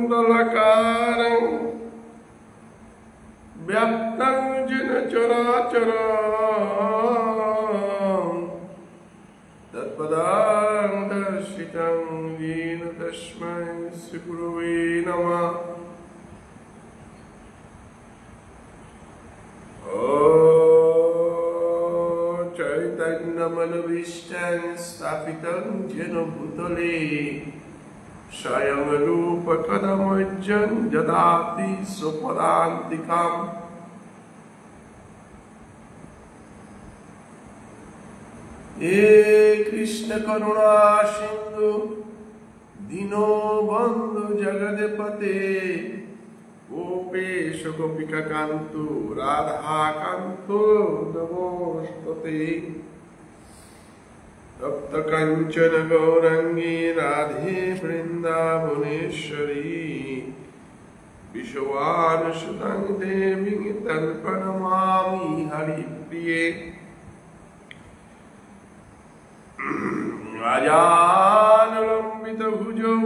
खण्डमण्डलकारं व्याप्तं येन चराचरं तत्पदं दर्शितं येन तस्मै श्रीगुरवे नमः। चैतन्यमनोभीष्टं स्थापितं येन भूतले स्वयं रूपकदमज्जं ददाति स्वपदान्तिकम्। हे कृष्ण करुणा सिंधु दीनबन्धु जगद्पते गोपेश गोपिका कांतो राधा कांतो नमोस्तुते। तप्त कंचन गौरंगी राधे वृंदावनेश्वरी विश्वानुसुतं देवी तत्प्रणमामि हरिप्रिये। राजानुलम्बितभुजौ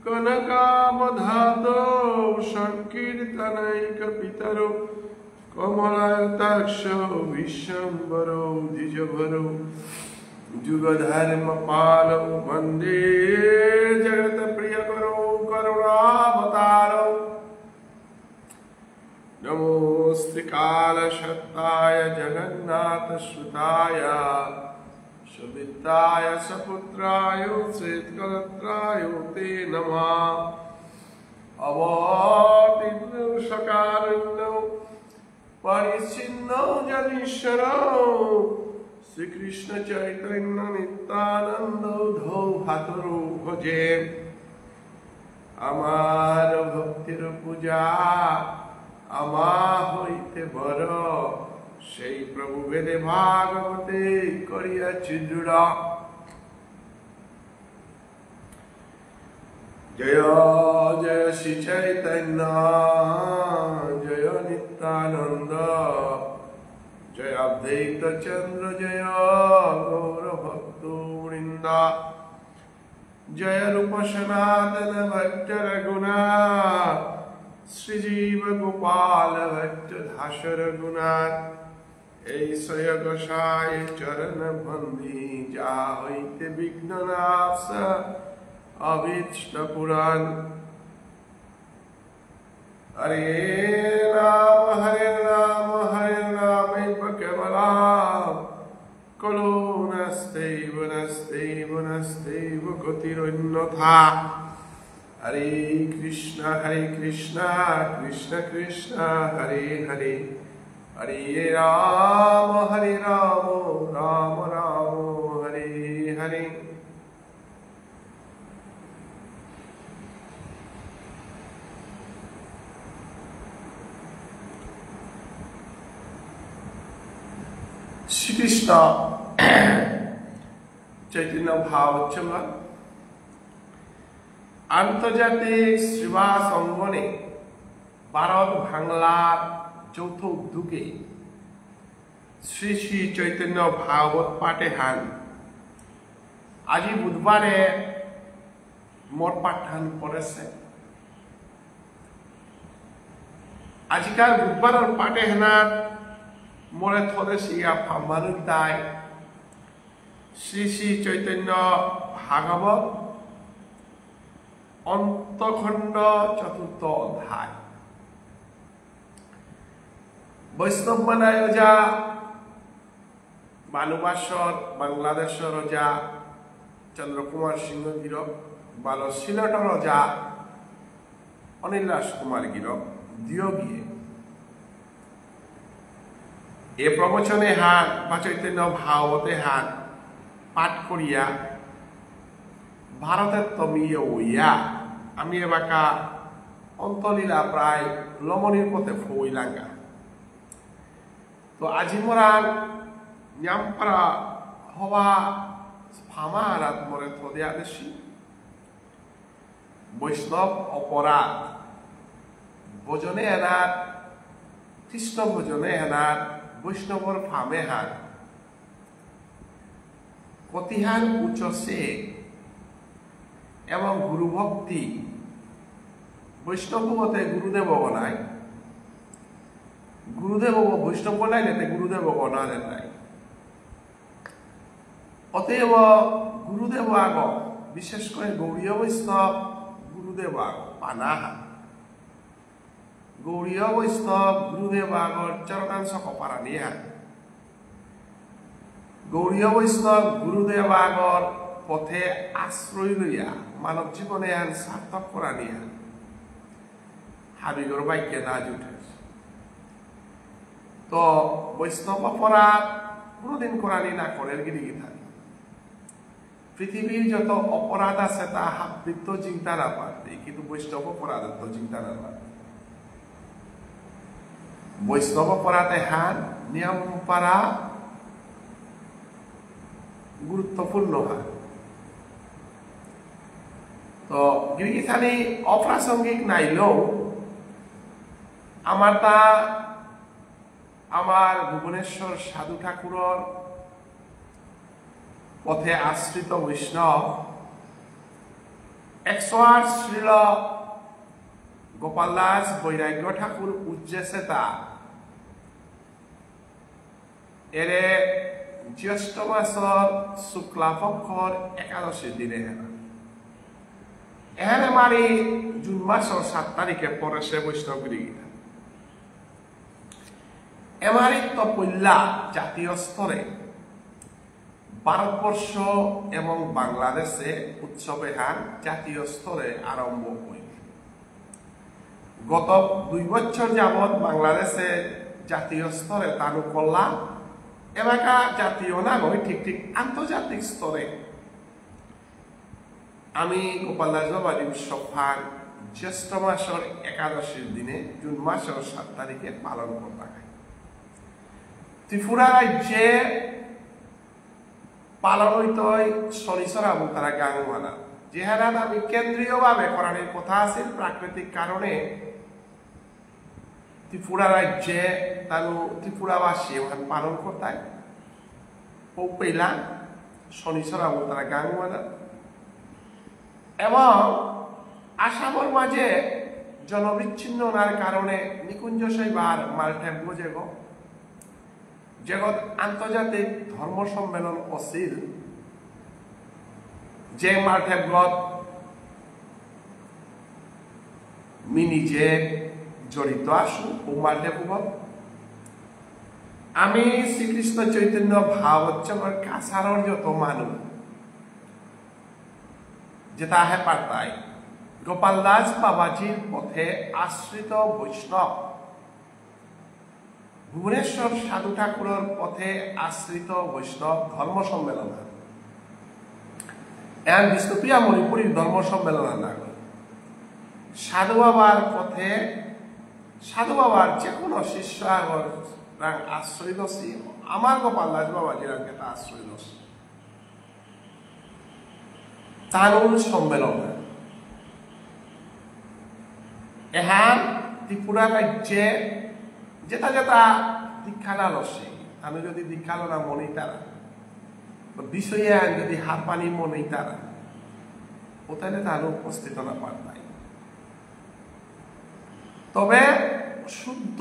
कनकावधातौ संकीर्तनैकपितरौ कमलायताक्षौ विश्वम्भरौ द्विजभरौ जुगधर्मपालौ वन्दे जगत्प्रियकरौ करुणावतारौ। नमोऽस्ते कालसत्ताय जगन्नाथसुताय सुवित्ताय सपुत्राय श्वेतकलत्राय ते नमः। अवतीर्णौ सकारुण्यौ परिच्छिन्नौ जनीश्वरौ श्रीकृष्ण चैतन्य नित्यानंद धौ भातरौ भजे। आमार भक्तिर पूजा आमा हইতে বড় সেই প্রভু বেদে ভাগবতে করিয়াছি দৃঢ়। জয় জয় শ্রী চৈতন্য জয় নিত্যানন্দ जय अद्वैत चंद्र जय गौर भक्त वृंद। जय रूप सनातन भक्त रघुनाथ श्रीजीव गोपाल भक्त दास रघुनाथ। ऐसय गोसाई चरण बंदी जा हईते विघ्न नाश अभीष्ट पुराण। हरे नाम केवलम कलो नस्तेव नस्तेव नस्तेव गतिरन्यथा। हरे कृष्ण कृष्ण कृष्ण हरे हरे हरे राम राम राम हरे हरे। শ্রীকৃষ্ণ চৈতন্য ভাবচঙ্গ আন্তর্জাতিক সেবা অঙ্গনে ভারত বাংলার যৌথ উদ্যোগে শ্রী শ্রী চৈতন্য ভাগবত পাঠে হান আজি বুধবারে মোট পাঠান পড়েছে। আজিকাল বুধবারের পাঠে হানার মোরে থদেশিয়া ফামানুক দায় শ্রী শ্রী চৈতন্য ভাগবত অন্তখণ্ড চতুর্থ অধ্যায়। বৈষ্ণব মানায় যা বানুবাসর বাংলাদেশের রজা চন্দ্রকুমার সিংহ গিরক বাল সিলটর রজা অনিল কুমার গিরক দিয় গিয়ে এ প্রবচনে হাত বা চৈতন্য ভাগবতে হাত পাঠ করিয়া ভারতের তমিয়ে ওইয়া আমি এবাকা অন্তলীলা প্রায় লমনির পথে ফইলাঙ্গা। তো আজি মোরাং ন্যামপারা হওয়া ফামা রাত মরে থদে আদেশি বৈষ্ণব অপরাধ ভোজনে এনার কৃষ্ণ ভোজনে এনার বৈষ্ণবর ফামে হান কতিহান উচ্চসে এবং গুরুভক্তি বৈষ্ণবতে গুরুদেব বনায় গুরুদেব বৈষ্ণব বনায় নেতে গুরুদেব বনালে নাই অতএব গুরুদেব আগ বিশেষ করে গৌরীয় বৈষ্ণব গুরুদেব আগ পানাহা গৌরীয় বৈষ্ণব গুরুদেব আগর চরণাংশ কপারানিহা গৌরীয় বৈষ্ণব গুরুদেব আগর পথে আশ্রয় লইয়া মানব জীবনে আন সার্থক করা নিয়া হাবিগর বাক্যে না জুটে তো বৈষ্ণব অপরাধ কোনোদিন করানি না করে গিরি থাকে পৃথিবীর যত অপরাধ আছে তা হাবৃত্ত চিন্তা না পারতে কিন্তু বৈষ্ণব অপরাধ তো চিন্তা না পারতে বৈষ্ণব অপরাধে হান নিয়ম পারা গুরুত্বপূর্ণ হয় তো গিরিখানি অপ্রাসঙ্গিক নাইলেও আমার ভুবনেশ্বর সাধু ঠাকুরর পথে আশ্রিত বৈষ্ণব 108 শ্রীল গোপাল দাস বৈরাগ্য ঠাকুর উজ্জেসেতা এরে জ্যৈষ্ঠ মাসর শুক্লাপক্ষর 11 দিনে এখানে মারি জুন মাসর 7 তারিখে পরে সে বৈষ্ণবগিরি গীতা এমারিত পল্লা জাতীয় স্তরে ভারতবর্ষ এবং বাংলাদেশে উৎসবে হান জাতীয় স্তরে আরম্ভ হই গত 2 বছর যাবৎ বাংলাদেশে জাতীয় স্তরে তালু করলা এলাকা জাতীয় না নয় ঠিক আন্তর্জাতিক স্তরে আমি গোপাল দাস বাবাজি উৎসব জ্যৈষ্ঠ মাসের 11 দিনে জুন মাসের 7 তারিখে পালন করতে হয় ত্রিপুরা রাজ্যে পালন হইতে শনিচর এবং তারা গাঙ্গমানা যেহারা আমি কেন্দ্রীয়ভাবে করানোর কথা আছে প্রাকৃতিক কারণে ত্রিপুরা রাজ্যে তালু ত্রিপুরাবাসী ওখানে পালন করতে পৌপেলা শনিচর এবং তারা গাঙ্গমানা এবং আসামের মাঝে জনবিচ্ছিন্নতার কারণে নিকুঞ্জ শৈবার মালটেম গজেগ জগৎ আন্তর্জাতিক ধর্ম সম্মেলন অছিল যে মালটেমগত মি নিজে জড়িত আসু ও মালটেমগত আমি শ্রীকৃষ্ণ চৈতন্য ভাবচ্চর কাছারর যত মানুষ যেটা হে পারতায় গোপাল দাস বাবাজির পথে আশ্রিত বৈষ্ণব ভুবনেশ্বর সাধু ঠাকুরের পথে আশ্রিত বৈষ্ণব ধর্ম সম্মেলন এন বিষ্ণুপ্রিয়া মণিপুরীর ধর্ম সম্মেলন না সাধু বাবার পথে সাধু বাবার যে কোনো শিষ্য আশ্রয় দোষী আমার গোপাল দাস বাবাজির একটা আশ্রয় দোষী তানুল সম্মেলন এহান ত্রিপুরা রাজ্যে যেটা দীক্ষা না লসে আমি যদি দীক্ষা লো না মনে তারা বিষয়ে যদি হাত পানি মনে তারা ওখানে তার উপস্থিত না পারতাই তবে শুদ্ধ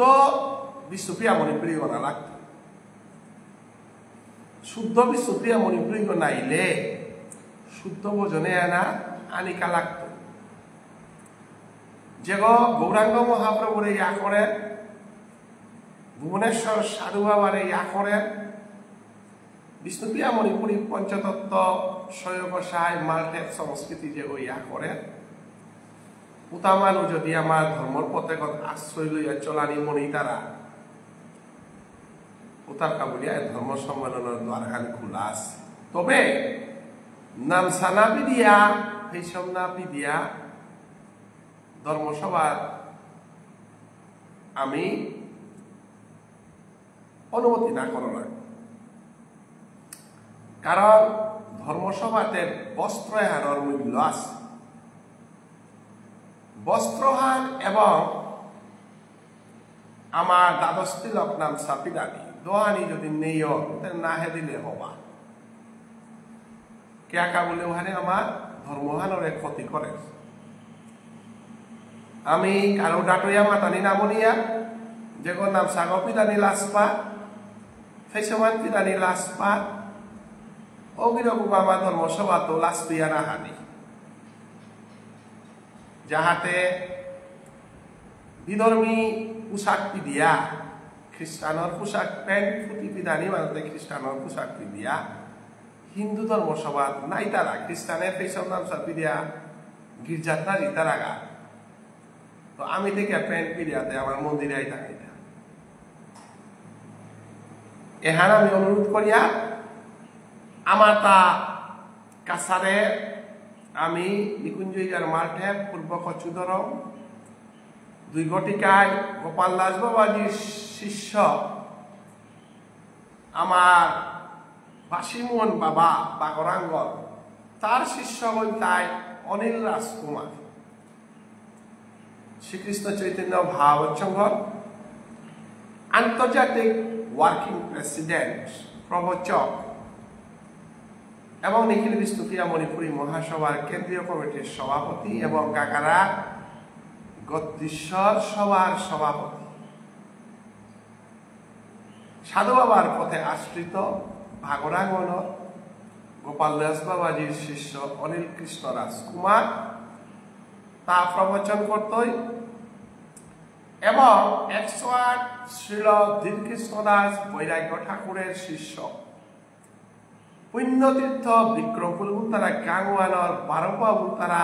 বিশ্বপ্রিয়া মণিপুরী না লাগত শুদ্ধ বিশ্বপ্রিয়া মণিপুরী নাইলে শুদ্ধ ভোজনে আনা আনিকা লাগত যে গৌরাঙ্গ মহাপ্রভুরে ইয়া করে ভুবনেশ্বর সাধু বাবারে ইয়া করে বিষ্ণুপ্রিয়া মণিপুরী পঞ্চতত্ত্ব সয়গসায় মালটেপ সংস্কৃতি যে ইয়া করে উতা মানুষ যদি আমার ধর্মর পথে আশ্রয় লইয়া চলানি মনি তারা উতার কাবুলিয়া ধর্ম সম্মেলনের দ্বারখান খোলা আছে তবে নামসানা পিদিয়া ফেসমনা পিদিয়া ধর্মসভার আমি অনুমতি না করা লাগে কারণ ধর্মসভাতে বস্ত্রহানের মূল্য আছে বস্ত্রহান এবং আমার দ্বাদশ তিলক নাম সাপিদানি দোহানি যদি নেই না হে দিলে হবা কেয়াকা বলে ওখানে আমার ধর্মহানরে ক্ষতি করে আমি কারো ডাটইয়া মাতানি না বলিয়া যেগো নাম সাগো পিদানি লাসপা ফেসমান পিদানি লাসপা অগিরকম আমার ধর্মসভা তো লাসপিয়া না হানি যাহাতে বিধর্মী পোশাক পিদিয়া খ্রিস্টানর পোশাক প্যান্ট ফুটি পিদানি মানুষে খ্রিস্টানর পোশাক পিদিয়া হিন্দু ধর্মসভা নাই তারা খ্রিস্টানের ফেসব নাম সব পিদিয়া গির্জাটা তারা গা তো আমি দেখে প্যান্ট পিদিয়াতে আমার মন্দিরে থাকি এহান আমি অনুরোধ করিয়া আমার তা কাছারে আমি নিকুঞ্জইয়ার মাঠে পূর্ব কচুদরম 2 গটিকায় গোপাল দাস বাবাজির শিষ্য আমার বাসিমোহন বাবা বাগরাঙ্গল তার শিষ্য হল তাই অনিল রাজকুমার শ্রীকৃষ্ণ চৈতন্য ভাগবত আন্তর্জাতিক ওয়ার্কিং প্রেসিডেন্ট প্রবচক এবং নিখিল বিষ্ণুপ্রিয়া মণিপুরী মহাসভার কেন্দ্রীয় কমিটির সভাপতি এবং কাকারা গদ্দীশ্বর সভার সভাপতি সাধু বাবার পথে আশ্রিত ভাগরাঙ্গন গোপাল দাস বাবাজির শিষ্য অনিল কৃষ্ণ রাজকুমার তা প্রবচন করতই এবং 108 শ্রীল ধীরকৃষ্ণ দাস বৈরাগ্য ঠাকুরের শিষ্য পুণ্যতীর্থ বিক্রমপুর তারা গাঙ্গুয়ানর 12 বাবু তারা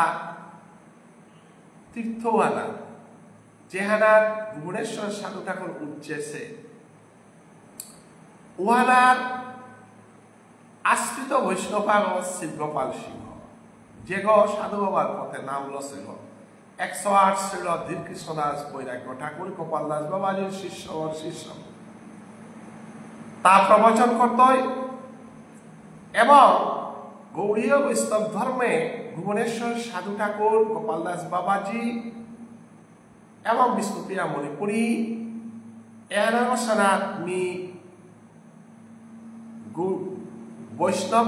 তীর্থওয়ালা যেহানার ভুবনেশ্বর সাধু ঠাকুর উজ্জেছে ওহানার আশ্রিত বৈষ্ণবাগ শিবগোপাল সিংহ যে সাধু বাবার পথে নাম লছিল 108 শ্রীল ধীরকৃষ্ণ দাস বৈরাগ্য ঠাকুর গোপাল দাস বাবাজির শিষ্য তা প্রবচন করতই এবং গৌড়ীয় বৈষ্ণব ধর্মে ভুবনেশ্বর সাধু ঠাকুর গোপাল দাস বাবাজি এবং বিষ্ণুপ্রিয়া মণিপুরী এনামি বৈষ্ণব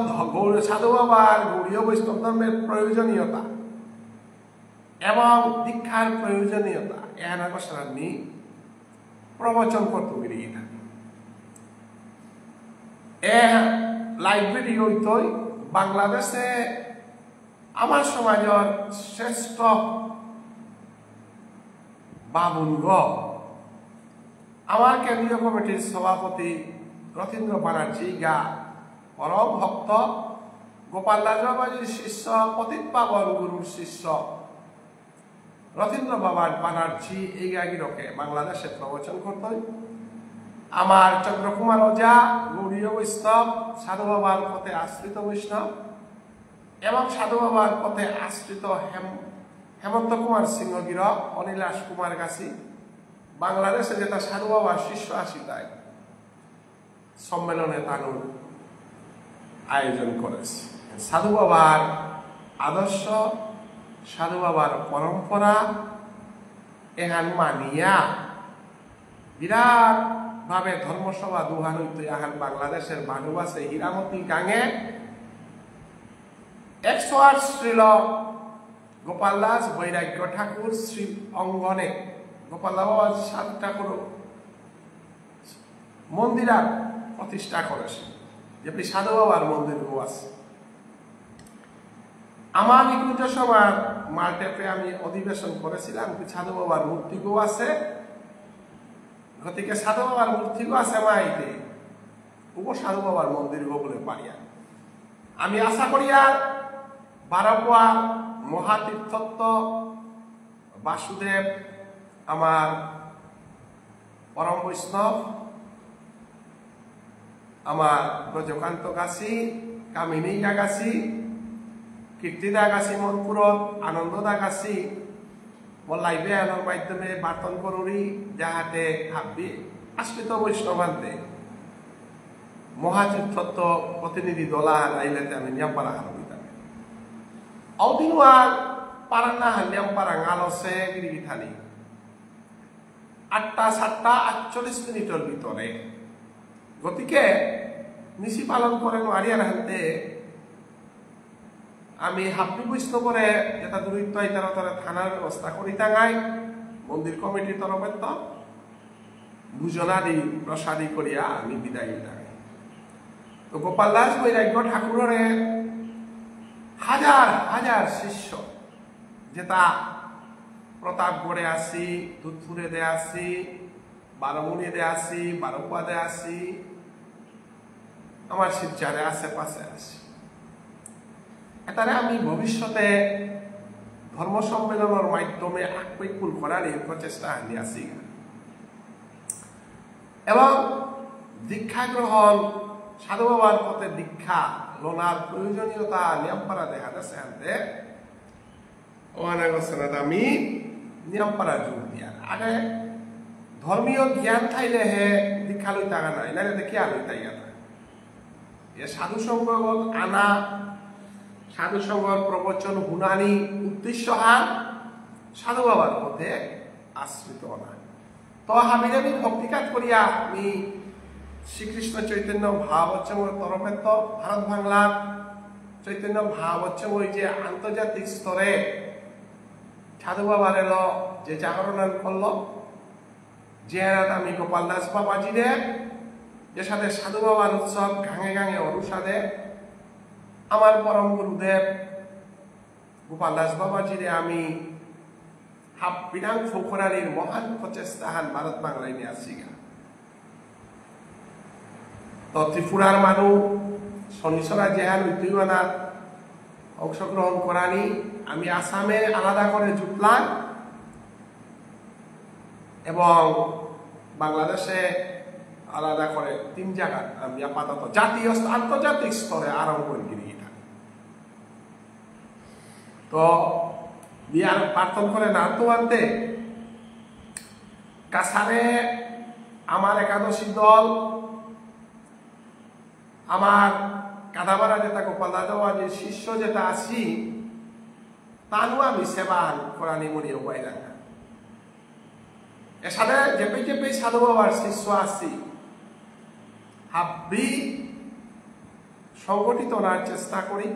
সাধু বাবার গৌড়ীয় বৈষ্ণব ধর্মের প্রয়োজনীয়তা এবং দীক্ষার প্রয়োজনীয়তা এনামি প্রবচন করতে বেরিয়ে থাকে লাইব্রেরি হইতই বাংলাদেশে আমার সমাজের শ্রেষ্ঠ বাবুনগ আমার কেন্দ্রীয় কমিটির সভাপতি রথীন্দ্র ব্যানার্জি গা পরম ভক্ত গোপাল দাস বাবাজির শিষ্য পতিত পাবন গুরুর শিষ্য রথীন্দ্র বাবার ব্যানার্জি এই গাগিরকে বাংলাদেশে প্রবচন করতই আমার চন্দ্রকুমার ওঝা গৌড়ীয় বৈষ্ণব সাধু বাবার পথে আশ্রিত বৈষ্ণব এবং সাধু বাবার পথে আশ্রিত হেমন্ত কুমার সিংহগির অনিলাস কুমার গাছি বাংলাদেশে যেটা সাধু বাবার শিষ্য আসি তাই সম্মেলনে তানুর আয়োজন করেছে সাধু বাবার আদর্শ সাধু বাবার পরম্পরা এহান মানিয়া বিরাট ভাবে ধর্মসভা দুহান হইতে আহান বাংলাদেশের ভানুবাসে হীরামতি গাঙে 108 শ্রীল গোপাল দাস বৈরাগ্য ঠাকুর শ্রী অঙ্গনে গোপাল দাস সাধু ঠাকুর মন্দির প্রতিষ্ঠা করেছে যেমনি সাধু বাবার মন্দির গো আছে আমার নিকুঞ্জ সভার মাল্টেপে আমি অধিবেশন করেছিলাম সাধু বাবার মূর্তি গো আছে গতিকে সাধু বাবার মূর্তি গো আছে মাইতে উপ সাধু বাবার মন্দির গো বলে পারিয়া আমি আশা করিয়া 12 মহাতীর্থত্ব বাসুদেব আমার পরম বৈষ্ণব আমার ব্রজকান্ত গাছি কামিনী গাছি কীর্তিদা গাছি মনপুরত আনন্দদা গাছি লাইভে আনার মাধ্যমে বার্তন করুরি যাহাতে ভাবি আশ্রিত বৈষ্ণবান্তে মহাতীর্থত্ব প্রতিনিধি দলা আইলেতে আমি নিয়ামপাড়া হারবিতাম অদিনওয়ার পারান্না নিয়ামপাড়া আলসে গিরিগিথানি 8টা 7টা 48 মিনিটের ভিতরে গতিকে নিশি পালন করেন আরিয়ার হাতে আমি হাপ্পি বুঝতে করে যেটা দূরিত্ব তারা থানার ব্যবস্থা করি টাঙাই মন্দির কমিটির তরফের তো ভোজনাদি প্রসাদী করিয়া আমি বিদায় টাঙাই। তো গোপাল দাস বৈরাগ্য ঠাকুরের হাজার হাজার শিষ্য যেটা প্রতাপগড়ে আসি, দুধপুরে দে আসি, বারমুনি দে আসি, বারোপা দে আসি, আমার শিবচারে আশেপাশে আসি। এটারে আমি ভবিষ্যতে ধর্ম সম্মেলনের মাধ্যমে আকৈকুল করার প্রচেষ্টা আনি আসি এবং দীক্ষা গ্রহণ সাধু বাবার পথে দীক্ষা লোনার প্রয়োজনীয়তা নিয়মপাড়া দেখা যাচ্ছে আনতে আমি নিয়মপাড়া যোগ দিয়ার আগে ধর্মীয় জ্ঞান থাইলে হে দীক্ষা লই টাকা নাই না কি আলই তাই এ সাধু সংগত আনা সাধু সংঘর প্রবচন হুনানি উদ্দেশ্য হান সাধু বাবার পথে আশ্রিত না। তো আমি ভক্তিকাত করিয়া আমি শ্রীকৃষ্ণ চৈতন্য ভাবচ্ছঙ্গের তরফের তো ভারত বাংলার চৈতন্য ভাবচ্ছঙ্গ ওই যে আন্তর্জাতিক স্তরে সাধু বাবার এলো যে জাগরণ করলো যে আমি গোপাল দাস বাবাজিরে যে সাথে সাধু বাবার উৎসব গাঙে গাঙে অনুসাদে আমার পরম গুরুদেব গোপাল দাস বাবাজিরে আমি বিধান ফোকরানির মহান প্রচেষ্টাহান ভারত বাংলায় নিয়ে আসছি। তো ত্রিপুরার মানুষ শনিশ্বরা জেহান উদ্দীপনার অংশগ্রহণ করানি আমি আসামে আলাদা করে জুটলাম এবং বাংলাদেশে আলাদা করে 3 জায়গা আমি আপাতত জাতীয় আন্তর্জাতিক স্তরে আরম্ভ করে গিয়ে থাকি। তো বিয়ার প্রার্থন করে না তো আনতে কাছারে আমার একাদশী দল আমার কাদাবাড়া যেটা গোপাল দাদাবাজির শিষ্য যেটা আছি তানু আমি সেবা করানি মনি উপায় রাখা এর সাথে যেপে যেপে সাধু বাবার শিষ্য আছি হাব্বি সংগঠিত করার চেষ্টা করি।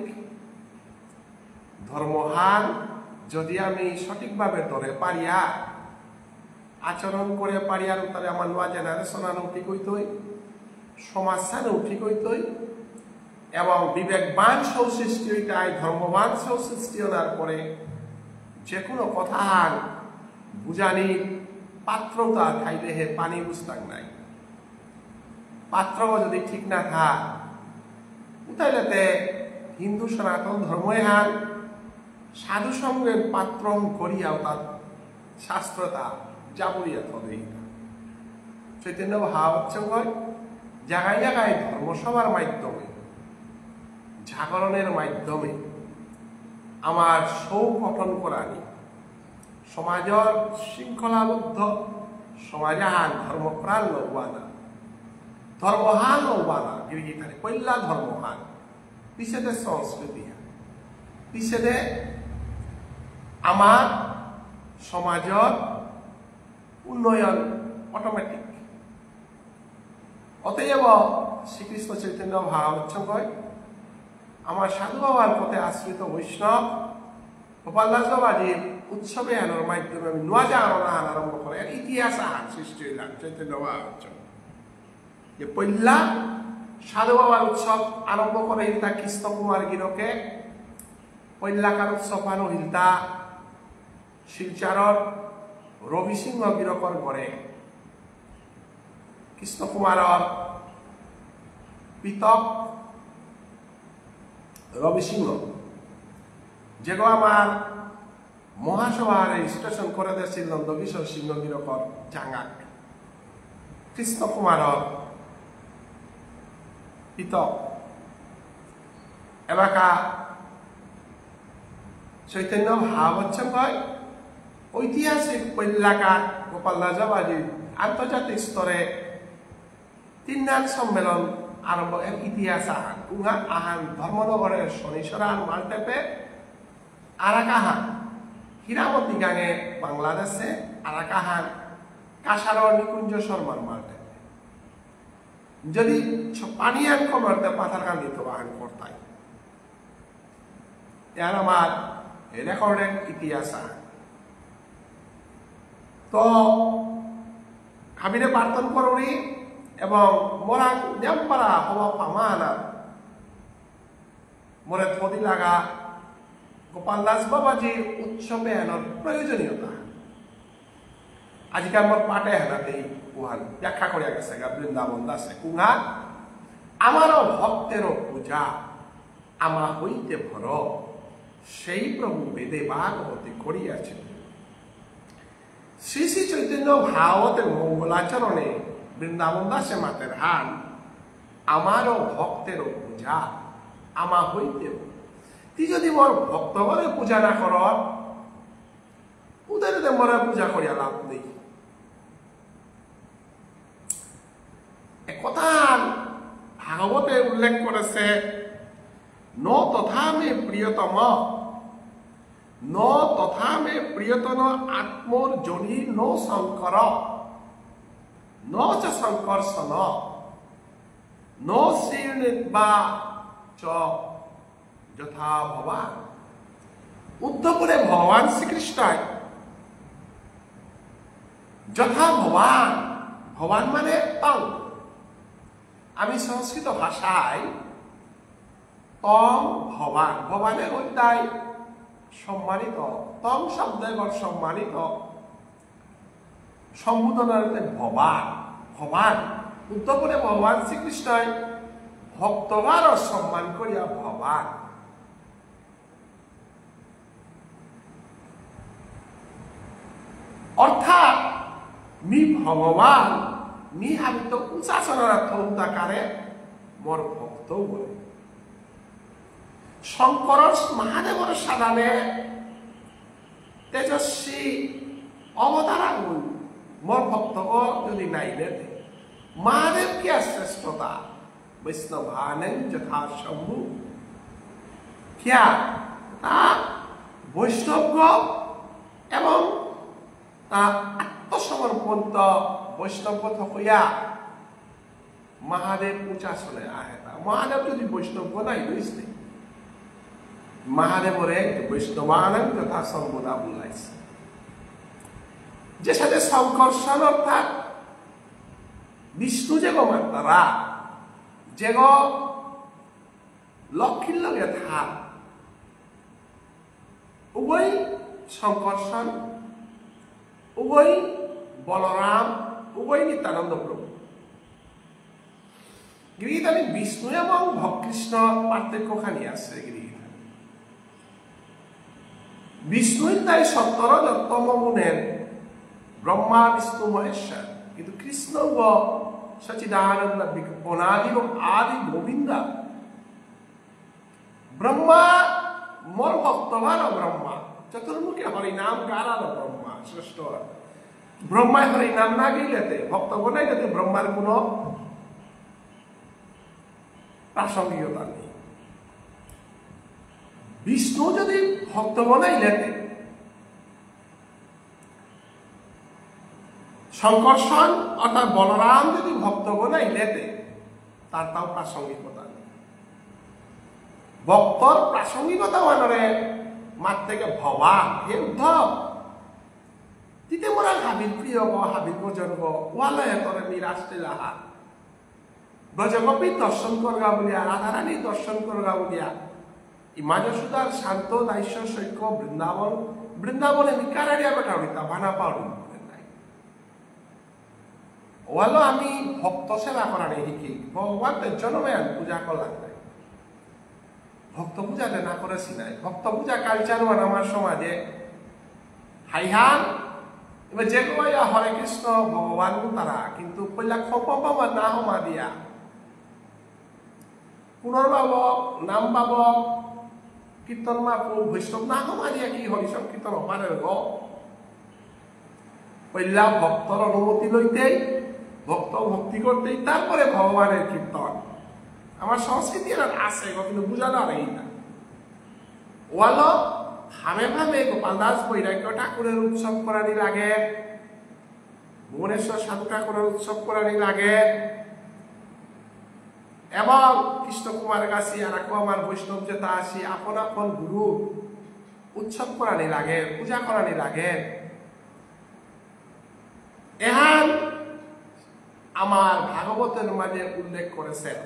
ধর্মহান যদি আমি সঠিকভাবে ধরে পারিয়া আচরণ করে পারিয়ার তাহলে আমার নয়া জেনারেশন আনো ঠিক হইতই সমাজ সানো ঠিক হইতই এবং বিবেকবান সৌসৃষ্টি হইতাই ধর্মবান সৌসৃষ্টি হওয়ার পরে যে কোনো কথা বুঝানি পাত্রতা খাইলে হে পানি বুঝতাম নাই পাত্র যদি ঠিক না থাক তাইলে হিন্দু সনাতন ধর্মই হান সাধু সঙ্গের পাত্র করিয়াও তার শাস্ত্রতা যাবরিয়া থদেই চৈতন্য ভাবচ্ছঙ্গ জায়গায় জায়গায় ধর্মসভার মাধ্যমে জাগরণের মাধ্যমে আমার সৌগঠন করানি সমাজের শৃঙ্খলাবদ্ধ সমাজহান ধর্মপ্রাণ লৌবানা ধর্মহান লৌবানা গিরিগিটারে কল্যা ধর্মহান পিছেদে সংস্কৃতি পিছেদে আমার সমাজের উন্নয়ন অটোমেটিক। অতএব শ্রীকৃষ্ণ চৈতন্য ভাবচ্ছঙ্গ আমার সাধু বাবার পথে আশ্রিত বৈষ্ণব গোপাল দাস বাবাজির উৎসবে আনার মাধ্যমে আমি নয়া জাগরণ আরম্ভ করে ইতিহাস আহান সৃষ্টি হইলাম চৈতন্য ভাবচ্ছঙ্গ যে পল্লা সাধু বাবার উৎসব আরম্ভ করে হিলতা কৃষ্ণ কুমার গিরকে পল্লাকার উৎসব আনো হিলতা শিলচারর রবি সিংহ গিরকর ঘরে কৃষ্ণ কুমারর পিতক রবি সিংহ যেগো আমার মহাসভার রেজিস্ট্রেশন করে দিয়েছিল নন্দকিশোর সিংহ গিরকর জাঙ্গাক কৃষ্ণ কুমারর পিতক এলাকা চৈতন্য ভাবচ্ছঙ্গ ঐতিহাসিক পল্লাকা গোপাল দাস বাবাজির আন্তর্জাতিক স্তরে 3 নাম সম্মেলন আরম্ভ ইতিহাস আহান উহা আহান ধর্মনগরের শনিশ্বরান মালটেপে আরাকাহান হীরামতি গাঙে বাংলাদেশে আরাকাহান কাসার নিকুঞ্জ শর্মার মালটেপে যদি পানিয়ান কমারতে পাথার কান্দিত বাহান করতাই ইয়ার আমার রেকর্ডের ইতিহাস তো হাবিরে প্রার্থন করি এবং মোরা নেমপাড়া হওয়া পামানা মোরে থদি লাগা গোপাল দাস বাবাজির উৎসবে এনার প্রয়োজনীয়তা আজকে আমার পাটে হেনাতেই উহান ব্যাখ্যা করিয়া গেছে বৃন্দাবন দাসে কুহা আমারও ভক্তেরও পূজা আমা হইতে ভর সেই প্রভু বেদে ভাগবতে করিয়াছেন শ্রী শ্রী চৈতন্য ভাগবতের মঙ্গলাচরণে বৃন্দাবন দাসে মাতের হান আমারও ভক্তেরও পূজা আমা হইতে তুই যদি মোর ভক্তগণের পূজা না কর ওদের মোরা পূজা করিয়া লাভ নেই একথা ভাগবতে উল্লেখ করেছে ন তথা মে প্রিয়তম ন তথা মে প্রিয়তম আত্মর জনি ন শঙ্কর ন চ শঙ্কর্ষণ ন শ্রীর্বা চ যথা ভগবান উদ্ধবপুরে ভগবান শ্রীকৃষ্ণ যথা ভগবান ভগবান মানে তং আমি সংস্কৃত ভাষায় তং ভগবান ভগবানের অধ্যায় সম্মানিত তং শব্দের সম্মানিত সম্বোধনার ভগবান ভগবান উদ্ধবপুরে ভগবান শ্রীকৃষ্ণ ভক্তগার সম্মান করিয়া ভগবান অর্থাৎ মি ভগবান মি আমি তো উচ্চাসনার্থ উদ্দাকারে মোর ভক্ত বলে শঙ্কর মহাদেবর সাধানে তেজস্বী অবতারা গুণ মোর ভক্ত যদি নাই দেবে মহাদেব কি শ্রেষ্ঠতা বৈষ্ণবানন্দ যথা শম্ভু কিয়া তা বৈষ্ণব এবং তা আত্মসমর্পন্ত বৈষ্ণব থকইয়া মহাদেব পূজা চলে আহে তা মহাদেব যদি বৈষ্ণব নাই বুঝতে মহাদেবরে বৈষ্ণবানন্দ তথা সম্বোধা বলাইছে যে সাথে সংকর্ষণ অর্থাৎ বিষ্ণু যে মাতারা যে লক্ষ্মীর লগে থাক উভয় সংকর্ষণ উভয় বলরাম উভয় নিত্যানন্দ প্রভু গিরিধানী বিষ্ণু এবং ভকৃষ্ণ পার্থক্যখানি আছে গিরিধানী বিষ্ণুর তাই 17 গুণের ব্রহ্মা বিষ্ণু মহেশ্বর কিন্তু কৃষ্ণ সচিদানন্দ অনাদি এবং আদি গোবিন্দা ব্রহ্মা মোর ভক্তবান ব্রহ্মা চতুর্মুখী হরিনাম গারাল ব্রহ্মা শ্রেষ্ঠ ব্রহ্মায় হরিনাম না গেলেতে ভক্তগণাই যদি ব্রহ্মার কোন প্রাসঙ্গিকতা নেই বিষ্ণু যদি ভক্তগণাই লেতে সংকর্ষণ অর্থাৎ বলরাম যদি ভক্তগণাই লেতে তার তাও প্রাসঙ্গিকতা নেই ভক্তর প্রাসঙ্গিকতা মানরে মার থেকে ভগবান হে উদ্ধব তিতে মোরা হাবিল প্রিয় হাবিল ভোজন ওয়ালয় তরে নিরাশে লাহা ব্রজগোপী দর্শন করগা বলিয়া রাধারানী দর্শন করগা বলিয়া ইমাজসুদার শান্ত দাস্য সৈক্য বৃন্দাবন বৃন্দাবনে মিকারাড়িয়া বেটা হইতা বানা পাউডি ওয়ালো আমি ভক্ত সেবা করানি শিকি ভগবানের জন্মে পূজা করলাম নাই ভক্ত পূজাতে না করেছি নাই ভক্ত পূজা কালচার আমার সমাজে হাইহান এবার যে গোয়া হরে কৃষ্ণ ভগবান তারা কিন্তু পইলা খপা না হমা দিয়া পুনর্বাব নাম বাব কীর্তন মাপু বৈষ্ণব না হমা দিয়া কি হরিষম কীর্তন হমারের পইলা ভক্তর অনুমতি লইতেই ভক্ত ভক্তি করতেই তারপরে ভগবানের কীর্তন আমার সংস্কৃতি আছে কিন্তু বুঝানো নেই না ওয়ালো ভাবে ভাবে গোপাল দাস বৈরাগ্য ঠাকুরের উৎসব করানি লাগে ভুবনেশ্বর সাধু ঠাকুরের উৎসব করানি লাগে এবং কৃষ্ণ কুমার গাছি আর আমার বৈষ্ণব যেটা আসি আপন আপন গুরু উৎসব করানি লাগে, পূজা করানি লাগে। এহান আমার ভাগবতের মাঝে উল্লেখ করেছেন।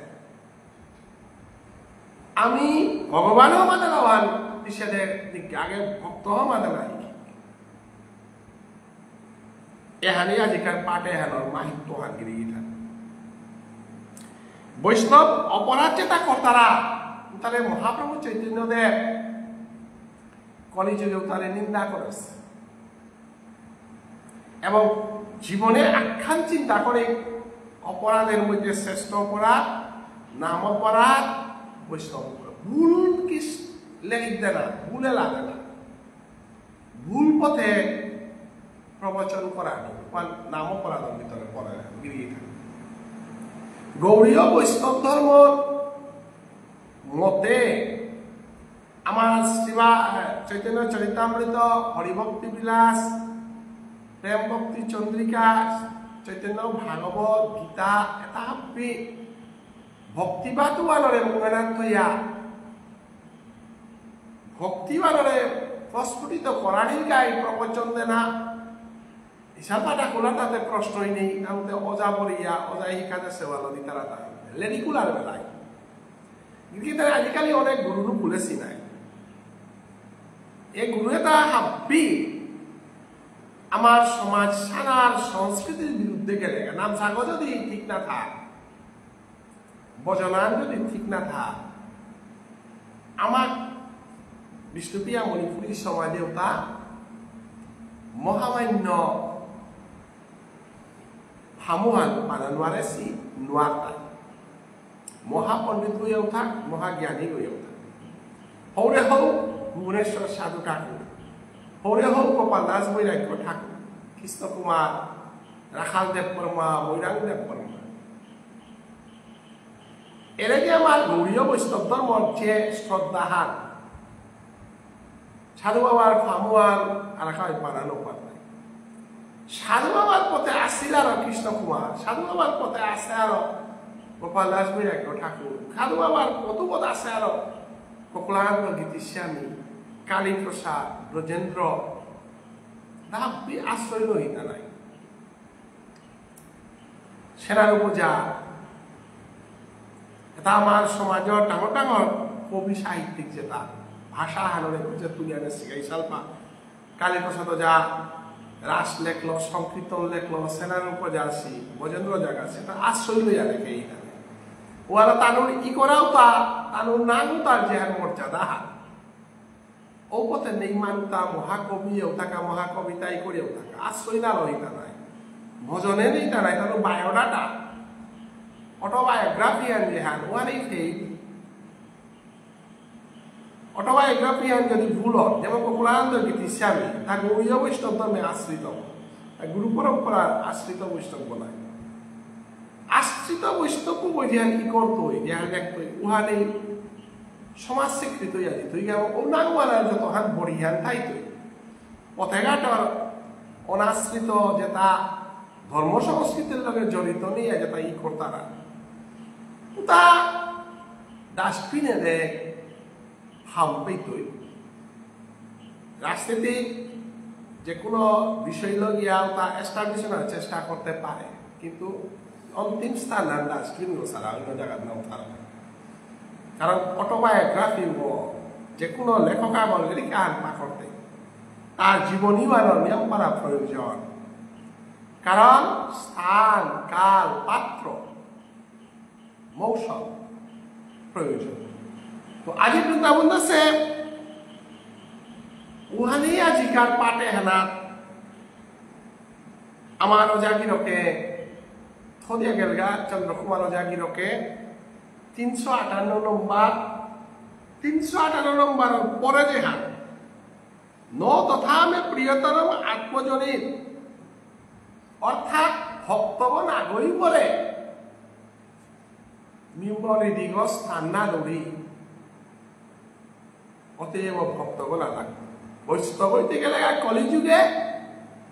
আমি ভগবানও মানে নবান নিষেধের দিকে আগে ভক্ত মানে নাই। এহানি আজিকার পাটে হেনর মাহিত্য হাঙ্গিরি বৈষ্ণব অপরাধ যেটা কর্তারা তাহলে মহাপ্রভু চৈতন্যদেব কলিযুগেও তারে নিন্দা করেছে এবং জীবনে আখ্যান চিন্তা করে অপরাধের মধ্যে শ্রেষ্ঠ অপরাধ নাম অপরাধ বৈষ্ণব ভুল কি লেখে না, ভুলে লাগে না, ভুল পথে প্রবচন করা নাম অপরাধের ভিতরে পড়ে গিরিয়ে থাকে। গৌড়ীয় বৈষ্ণব ধর্ম মতে আমার শ্রীমা চৈতন্য চরিতামৃত, হরিভক্তি বিলাস, প্রেম ভক্তি চন্দ্রিকা, চৈতন্য ভাগবত, গীতা এটা হাবি ভক্তিবাদও আনরে মঙ্গনাথ হইয়া ভক্তিবানরে প্রস্ফুটিত করারই গাই প্রবচন দেনা হিসাবটা খোলা তাতে প্রশ্নই নেই। তাহলে অজা বলিয়া অজা শিকাতে সেওয়ালো দি তারা লেডিকুলার বেলায় কিন্তু আজিকালি অনেক গুরুরু খুলেছি নাই। এই গুরু এটা হাব্বি আমার সমাজ সানার সংস্কৃতির বিরুদ্ধে গেলে নাম সাগর যদি ঠিক না থাক, বজনান যদি ঠিক না থাক, আমার বিষ্ণুপ্রিয়া মণিপুরী সমাজে ওটা মহামান্য হামুহান পানানোয়ারে সি নোয়াটা মহাপণ্ডিত গইয়াও থাক, মহাজ্ঞানী গইয়াও থাক। হৌরে হৌ ভুবনেশ্বর সাধু ঠাকুর, হৌরে হৌ গোপাল দাস বৈরাগ্য ঠাকুর, কৃষ্ণ কুমার, রাখাল দেব বর্মা, মৈরাং দেব বর্মা, এরা যে আমার গৌড়ীয় বৈষ্ণব ধর্মর যে শ্রদ্ধাহান সাধু বাবার ফামুয়ান আর বানানো পারে। সাধু বাবার পথে আসছিল আর কৃষ্ণ কুমার, সাধু বাবার পথে আসে আর গোপাল দাস বৈরাগ্য ঠাকুর, সাধু বাবার কত পথ আছে আর ককলানন্দ গীতিস্বামী, কালী প্রসাদ, ব্রজেন্দ্র দাবি আশ্রয় লহিতা নাই। সেনার পূজা এটা আমার সমাজের ডাঙর ডাঙর কবি সাহিত্যিক যেটা ভাষা হানরে খুঁজে তুলে আনে শিখাই সালপা কালী প্রসাদ যা রাস লেখলো, সংকীর্তন লেখলো, সেনার উপজা আসি, ব্রজেন্দ্র জায়গা সেটা আশ্রয় লইয়া লেখে এইখানে ওরা তানুর ই করাও তা তানুর নামও তার যেহান মর্যাদা ও পথে নেই মানুতা মহাকবিও থাকা, মহাকবিতাই করেও থাকা, আশ্রয় না লইতা নাই, ভজনে নেইতা নাই, তার বায়োডাটা অটোবায়োগ্রাফি আন যেহান ওয়ারেই সেই অটোবায়োগ্রাফি আন যদি ভুল হয় যেমন ককুলানন্দ গীতিস্বামী তা গৌড়ীয় বৈষ্ণব ধর্মে আশ্রিত, গুরু পরম্পরার আশ্রিত বৈষ্ণব বলায়। আশ্রিত বৈষ্ণব যেহান কি করতো যেহান দেখতো উহা নেই সমাজ স্বীকৃত হইয়া দিত অন্যান্য যত হান বড়িয়ান থাইত পথেঘাটর অনাশ্রিত যেটা ধর্ম সংস্কৃতির লগে জড়িত নিয়ে যেটা ই করতারা তা ডাস্টবিনে দে হাম পেতই। রাজনীতিক যে কোনো বিষয় লগিয়া তা এস্টাবলিশনের চেষ্টা করতে পারে কিন্তু অন্তিম স্থান আর ডাস্টবিন ছাড়া অন্য জায়গার নাও থাকা। কারণ অটোবায়োগ্রাফি যে কোনো লেখকা বলগেরি কান পা করতে তার জীবনীও আর নিয়ম করা প্রয়োজন। কারণ স্থান, কাল, পাত্র, মৌসুম প্রয়োজন। তো আজি বৃন্দাবন আছে উহানি আজিকার পাটে হেনা আমার অজাগিরকে থদিয়া গেলগা চন্দ্রকুমার অজাগিরকে 358 নম্বর পরে যে হান ন তথা আমি প্রিয়তরম আত্মজনীর অর্থাৎ ভক্তগণ আগই পরে মিম্বরি দিগ স্থান না দৌড়ি অতএব ভক্তগণ লাগবে। বৈষ্ণব হইতে গেলে কলিযুগে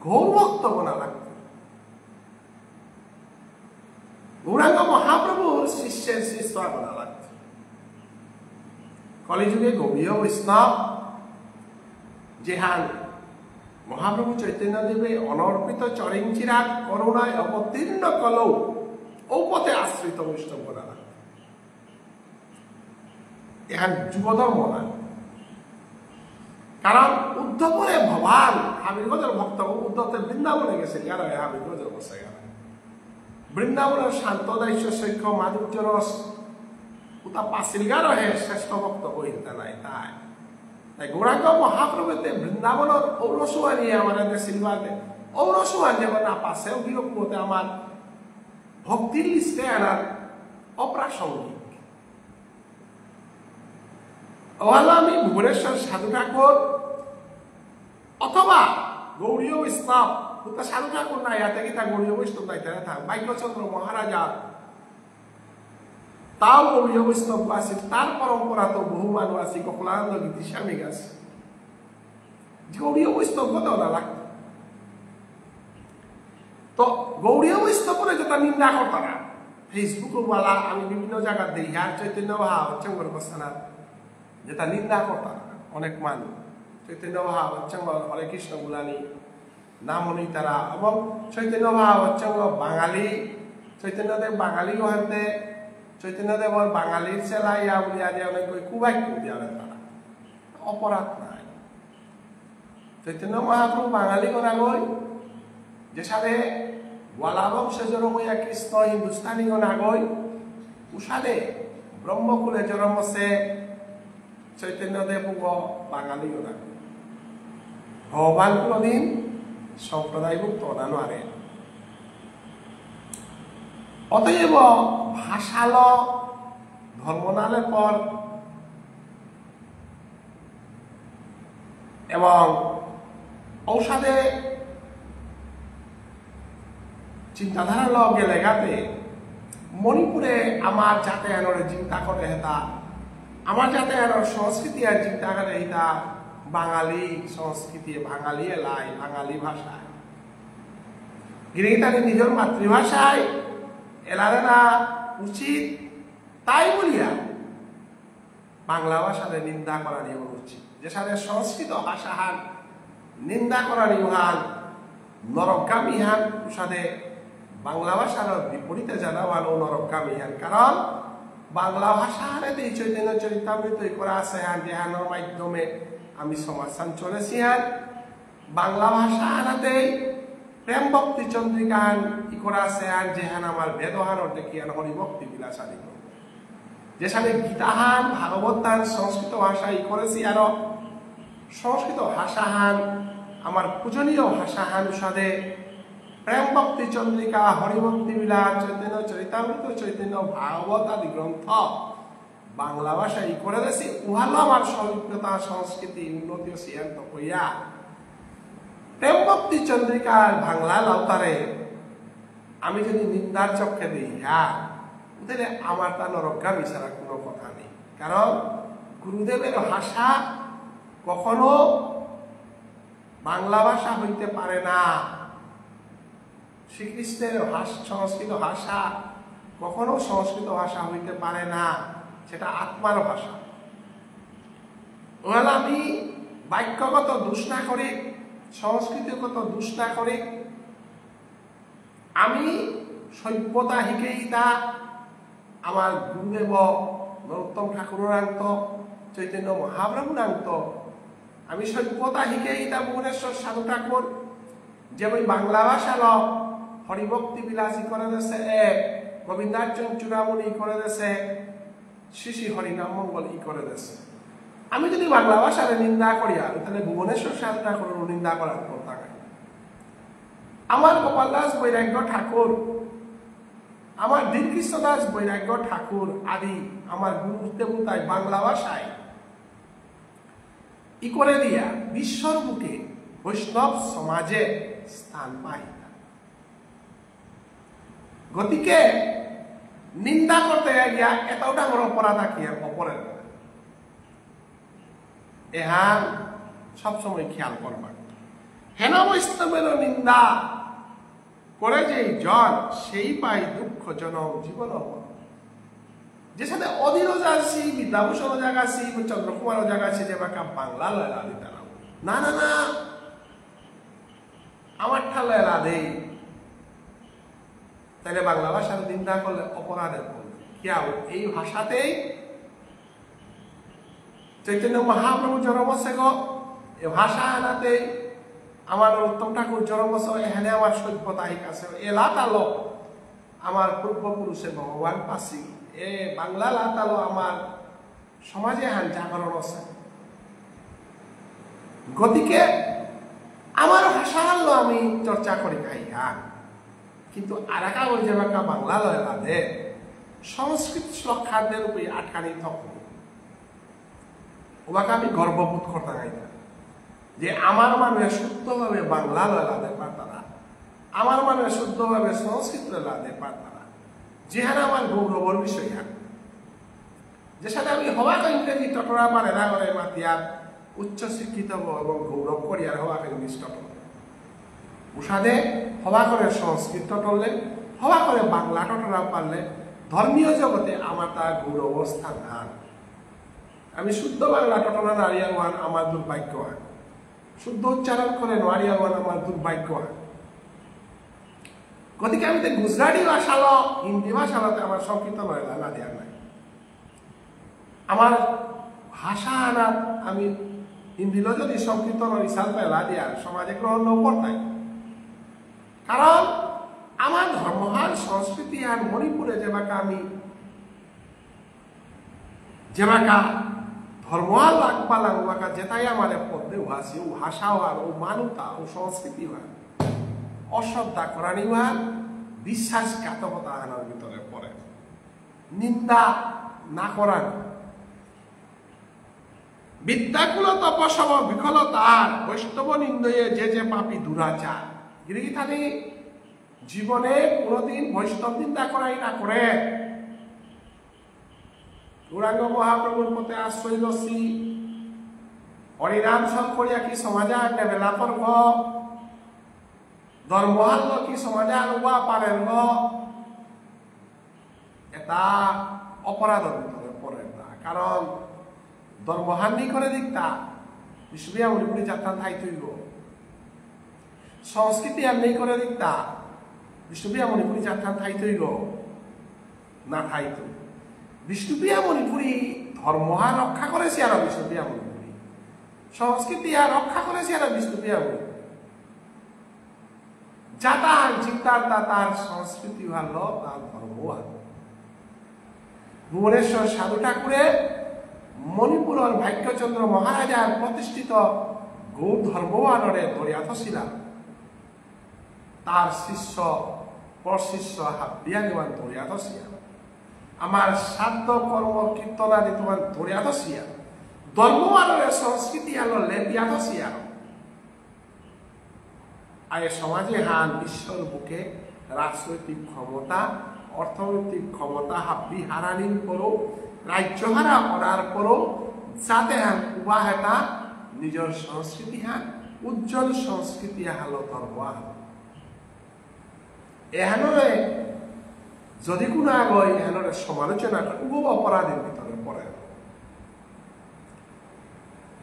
ঘোর ভক্তগণ লাগবে। গৌরাঙ্গ মহাপ্রভুর শিষ্যের শিষ্য বিশ্বাস করা লাগছে কলিযুগে গৌরীয় বৈষ্ণব যেহান মহাপ্রভু চৈতন্য দেবে অনর্পিত চরিং চিরাগ করুণায় অবতীর্ণ কলৌ ও পথে আশ্রিত বৈষ্ণব করা লাগছে এখান যুবধর্ম না কারণ উদ্ধবরে ভগবান হাবিগঞ্জের ভক্ত উদ্ধবতে বৃন্দাবনে গেছে কারণ হাবিগঞ্জের বসে গেল বৃন্দাবনের শান্ত দায়িত্ব সৈক্য মাধুর্য রস উতা পাশিলগার হে শ্রেষ্ঠ ভক্ত কইতে নাই তাই তাই গৌরাঙ্গ মহাপ্রভুতে বৃন্দাবনের ঔরসুয়া নিয়ে আমাদের সিলবাদে ঔরসুয়ান যেমন না পাশেও গিরকুমতে আমার ভক্তির লিস্টে আনার অপ্রাসঙ্গিক ওহালো আমি ভুবনেশ্বর সাধু ঠাকুর অথবা গৌরীয় বৈষ্ণব সাধু ঠাকুর নাই ইয়াতে কি তা গৌরীয় বৈষ্ণব নাই তারা থাক ভাগ্যচন্দ্র মহারাজা তাও গৌরীয় বৈষ্ণব আছে তার পরম্পরা তো বহু মানুষ আছে গোকুলানন্দ গীতি স্বামী আছে গৌরীয় বৈষ্ণব কত না লাগতো তো গৌরীয় বৈষ্ণবরে যেটা নিন্দা করতারা ফেসবুক ওয়ালা আমি বিভিন্ন জায়গা দিই আর চৈতন্য বাহা হচ্ছেঙ্গর বসানা যেটা নিন্দা করতারা অনেক মানুষ চৈতন্য বাহা হচ্ছেঙ্গ হরে কৃষ্ণ গুলানি নামনি তারা এবং চৈতন্য বাহা হচ্ছেঙ্গ বাঙালি চৈতন্যদেব বাঙালি হতে চৈতন্যদেবর বাঙালির চেলাইয়া বলিয়া যে অনেক কুবাক্য দিয়া তারা অপরাধ নাই চৈতন্য মহাপ্রভু বাঙালি করা গই যে সালে ওয়ালাবং সেজরমইয়া কৃষ্ণ হিন্দুস্তানি গনা গই উষালে ব্রহ্মকুলে জরমসে চৈতন্যদেব বাঙালি গনা ভগবান কোনদিন সম্প্রদায়ভুক্ত না নোয়ারে অতএব ভাষাল ধর্মনালের পর এবং ঔষধে চিন্তাধারা লগে লেগাতে মণিপুরে আমার যাতে এনরে চিন্তা করে হেতা আমার যাতে এনর সংস্কৃতি আর চিন্তা করে এটা বাঙালি সংস্কৃতি বাঙালি এলাই বাঙালি ভাষায় গিরিগিতানি নিজের মাতৃভাষায় এলারে না উচিত তাই বলিয়া বাংলা ভাষাতে নিন্দা করা নিয়ে উচিত যে সাথে সংস্কৃত ভাষাহান নিন্দা করা নিহান নরকগামী হান সাথে বাংলা ভাষার বিপরীতে জানা ভালো নরকগামী হান কারণ বাংলা ভাষা হানে চৈতন্য চরিতামৃত করা আছে হান যেহানোর মাধ্যমে আমি সমাজসান চলেছি হান বাংলা ভাষা হানাতে প্রেম ভক্তি চন্দ্রিকান ই করা আছে আর যেহান আমার বেদহানর দেখিয়ান হরিভক্তি বিলাসাদি যে সাথে গীতাহান ভাগবতান সংস্কৃত ভাষা ই করেছি আর সংস্কৃত ভাষাহান আমার পূজনীয় ভাষাহান সাথে প্রেম ভক্তি চন্দ্রিকা হরিভক্তি বিলাস চৈতন্য চরিতামৃত চৈতন্য ভাগবত আদি গ্রন্থ বাংলা ভাষা ই করে দিয়েছি উহালো আমার সভ্যতা সংস্কৃতি উন্নতি সিদ্ধান্ত কইয়া প্রেম ভক্তি চন্দ্রিকার বাংলা লাউতারে আমি যদি নিন্দার চক্ষে দিই হ্যাঁ তাহলে আমার তা নরকগামী ছাড়া কোনো কথা নেই কারণ গুরুদেবের ভাষা কখনো বাংলা ভাষা হইতে পারে না শ্রীকৃষ্ণের সংস্কৃত ভাষা কখনো সংস্কৃত ভাষা হইতে পারে না সেটা আত্মার ভাষা ওখানে আমি বাক্যগত দোষ না করি সংস্কৃতিগত দোষ না করি আমি সভ্যতা শিকেই তা আমার গুরুদেব নরোত্তম ঠাকুরান্ত চৈতন্য মহাপ্রভুরান্ত আমি সভ্যতা শিকেই তা ভুবনেশ্বর সাধু ঠাকুর যেমন বাংলা ভাষা ল হরিভক্তি বিলাসী করে দেশে গোবিন্দার্জন চূড়ামণি করে দেশে শ্রী শ্রী হরিনাম মঙ্গল ই করে দেশে আমি যদি বাংলা ভাষার নিন্দা করি আর তাহলে ভুবনেশ্বর সাধু ঠাকুর নিন্দা করার কথা আমার গোপাল দাস বৈরাগ্য ঠাকুর আমার দীনকৃষ্ণ দাস বৈরাগ্য ঠাকুর আদি আমার গুরু দেবতায় বাংলা ভাষায় ই করে দিয়া বিশ্বর বুকে বৈষ্ণব সমাজে স্থান পায় গতিকে নিন্দা করতে গিয়া এটাও ডাঙর অপরাধ কি অপরের এহান সবসময় খেয়াল করবা হেন বৈষ্ণবের নিন্দা করে যে জন সেই পাই দুঃখ জনম জীবন যে অলাউদ্দিনও যাচ্ছি, বিদ্যাভূষণও জাগাছি, চন্দ্রকুমারও জাগাছি, যে বাঁকা বাংলা লয়লা দিতে না না না, আমার ঠা লয়লা দেই। তাহলে বাংলা ভাষার নিন্দা করলে অপরাধের করবে কেউ এই ভাষাতেই চৈতন্য মহাপ্রভু জন্ম বসে গো, এ ভাষা আনাতে আমার উত্তম ঠাকুর জন্ম বসে, এখানে আমার সভ্যতা আছে, এ লাতালো আমার পূর্বপুরুষে ভগবান পাশি, এ বাংলা লাতালো আমার সমাজে হান জাগরণ আছে। গতিকে আমার ভাষা হলো আমি চর্চা করি খাই গান, কিন্তু আরাকা ওই যে বাংলা লয় লাদে সংস্কৃত শ্লোকাদের উপরে আটকানি তখন ওবাকে আমি গর্ববোধ করতে চাই না যে আমার মানুষ শুদ্ধভাবে বাংলা লয় লাদে পারতারা, আমার মানুষ শুদ্ধভাবে সংস্কৃত লাদে পারতারা, যেখানে আমার গৌরবর বিষয় হান, যে সাথে আমি হওয়াকে ইংরেজি টটরা পারে না করে মাতিয়ার উচ্চ শিক্ষিত এবং গৌরব করি আর হওয়াকে ইংলিশ টটর উষাদে হওয়া করে সংস্কৃত টটরলে, হওয়া করে বাংলা টটরা পারলে ধর্মীয় জগতে আমার তার গৌরব স্থান হান। আমি শুদ্ধ বাংলা টটরা নারিয়াওয়ান আমার দুর্ভাগ্যহান, শুদ্ধ উচ্চারণ করে নারিয়াওয়ান আমার দুর্ভাগ্যহান। গতিকে আমি গুজরাটি ভাষালো হিন্দি ভাষালতে আমার সংকীর্ত নয় না দেওয়ার নাই, আমার ভাষা আনার আমি হিন্দিল যদি সংকীর্তন রিসাল পেলা দেওয়ার সমাজে গ্রহণ করতাই, কারণ আমার ধর্মহান সংস্কৃতি আর মণিপুরে যেবাকা আমি যেবাকা ধর্মহাল লাগপালাম ওবাকা যেটাই আমার পদ্মে উহাসি ও ভাষা হওয়ার ও মানুতা ও সংস্কৃতি হওয়ার অশ্রদ্ধা করানি হওয়ার বিশ্বাসঘাতকতা আনার ভিতরে পড়ে, নিন্দা না করার বিদ্যাকুল তপসব বিকলতার বৈষ্ণব নিন্দয়ে যে যে পাপী দুরাচার। গিরিথানি জীবনে কোনদিন বৈষ্ণব নিন্দা করাই না করে গৌরাঙ্গ মহাপ্রভুর পথে আশ্রয় লসি হরিনাম শঙ্করিয়া কি সমাজে আগে বেলা পর্ব ধর্মহাল কি সমাজে আনুবা পারেন এটা অপরাধের ভিতরে পড়ে না, কারণ ধর্মহানি করে দিকতা বিশ্ববিয়া মণিপুরি যাত্রা ঠাই তৈব, সংস্কৃতি এমনি করে দিকতা বিষ্ণুপ্রিয়া মণিপুরি যাত্রা ঠাই তৈব না ঠাই তৈব। বিষ্ণুপ্রিয়া মণিপুরি ধর্মহা রক্ষা করেছে আর বিষ্ণুপ্রিয়া মণিপুরি, সংস্কৃতি আর রক্ষা করেছে আর বিষ্ণুপ্রিয়া মণিপুরি, যা তার চিন্তার তার সংস্কৃতি ভালো তার ধর্ম ভালো। ভুবনেশ্বর সাধু ঠাকুরের মণিপুরের ভাগ্যচন্দ্র মহারাজার প্রতিষ্ঠিত গৌর ধর্মবানরে দরিয়াথশিলা তার শিষ্য পরশিষ্য হাবিয়া দেওয়ান দরিয়াথশিয়া, আমার সাধ্য কর্ম কীর্তনাদি তোমার দরিয়াথশিয়া, ধর্মবানরের সংস্কৃতি আলো লেদিয়াথশিয়া। আর সমাজে হান বিশ্বর বুকে রাজনৈতিক ক্ষমতা অর্থনৈতিক ক্ষমতা হাব্বি হারানির পরও রাজ্য হারা করার পরও যাতে হান উবা হেতা নিজের সংস্কৃতি হান উজ্জ্বল সংস্কৃতি হালো ধর্ম হাল এহানরে যদি কোনো আগয় এহানরে সমালোচনা করে উব অপরাধের ভিতরে পড়ে,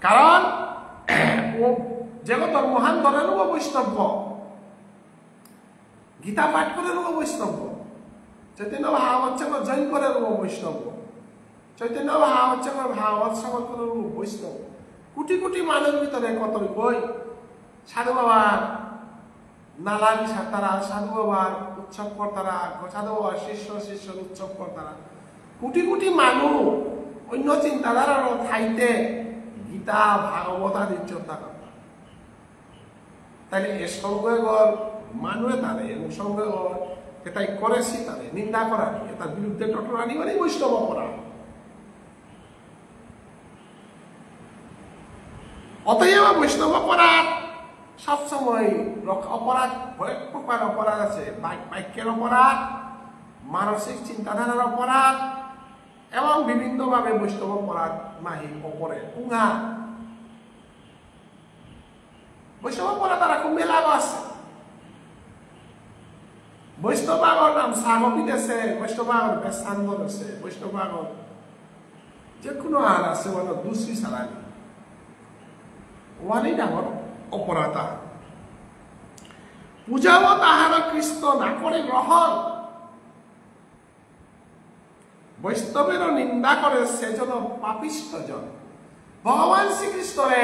কারণ ও যেগত মহান ধরেন ও বৈষ্ণব্য, গীতা পাঠ করেন ও বৈষ্ণব্য, চৈতন্য ভাগবত জৈন করেন ও বৈষ্ণব্য, চৈতন্য ভাগবত ভাগবত করেন ও বৈষ্ণব। কোটি কোটি মানুষের ভিতরে কত বই সাধু বাবার নালা তারা, সাধু বাবার উৎসব কর্তারা, সাধু বাবার শিষ্য শিষ্যর উৎসব কর্তারা, কোটি কোটি মানুষ অন্য চিন্তাধারার ঠাইতে গীতা ভাগবত আদি চর্চা করে। তাহলে এর সঙ্গে মানুষে তারে এবং সঙ্গে এটাই করেছি তারে নিন্দা করা তার বিরুদ্ধে টটরানি মানে বৈষ্ণব অপরাধ। অতএব বৈষ্ণব অপরাধ সবসময় অপরাধ কয়েক প্রকার অপরাধ আছে, বাক্যের অপরাধ, মানসিক চিন্তাধারার অপরাধ এবং বিভিন্নভাবে বৈষ্ণব অপরাধ নাহি অপরে উহা বৈষ্ণব অপরাধ তারা খুব মেলাগ আছে। বৈষ্ণব আগর নাম সাগপিত আছে, বৈষ্ণব আগর বেশান্দর আছে, বৈষ্ণব আগর যে কোনো আন আছে মানে দুসরি সালানি ওয়ানি ডাঙর অপরাধ পূজাও তাহার খ্রিস্ট না করে গ্রহণ বৈষ্ণবেরও নিন্দা করে সেজন পাপিষ্ট জন ভগবান শ্রীকৃষ্ণরে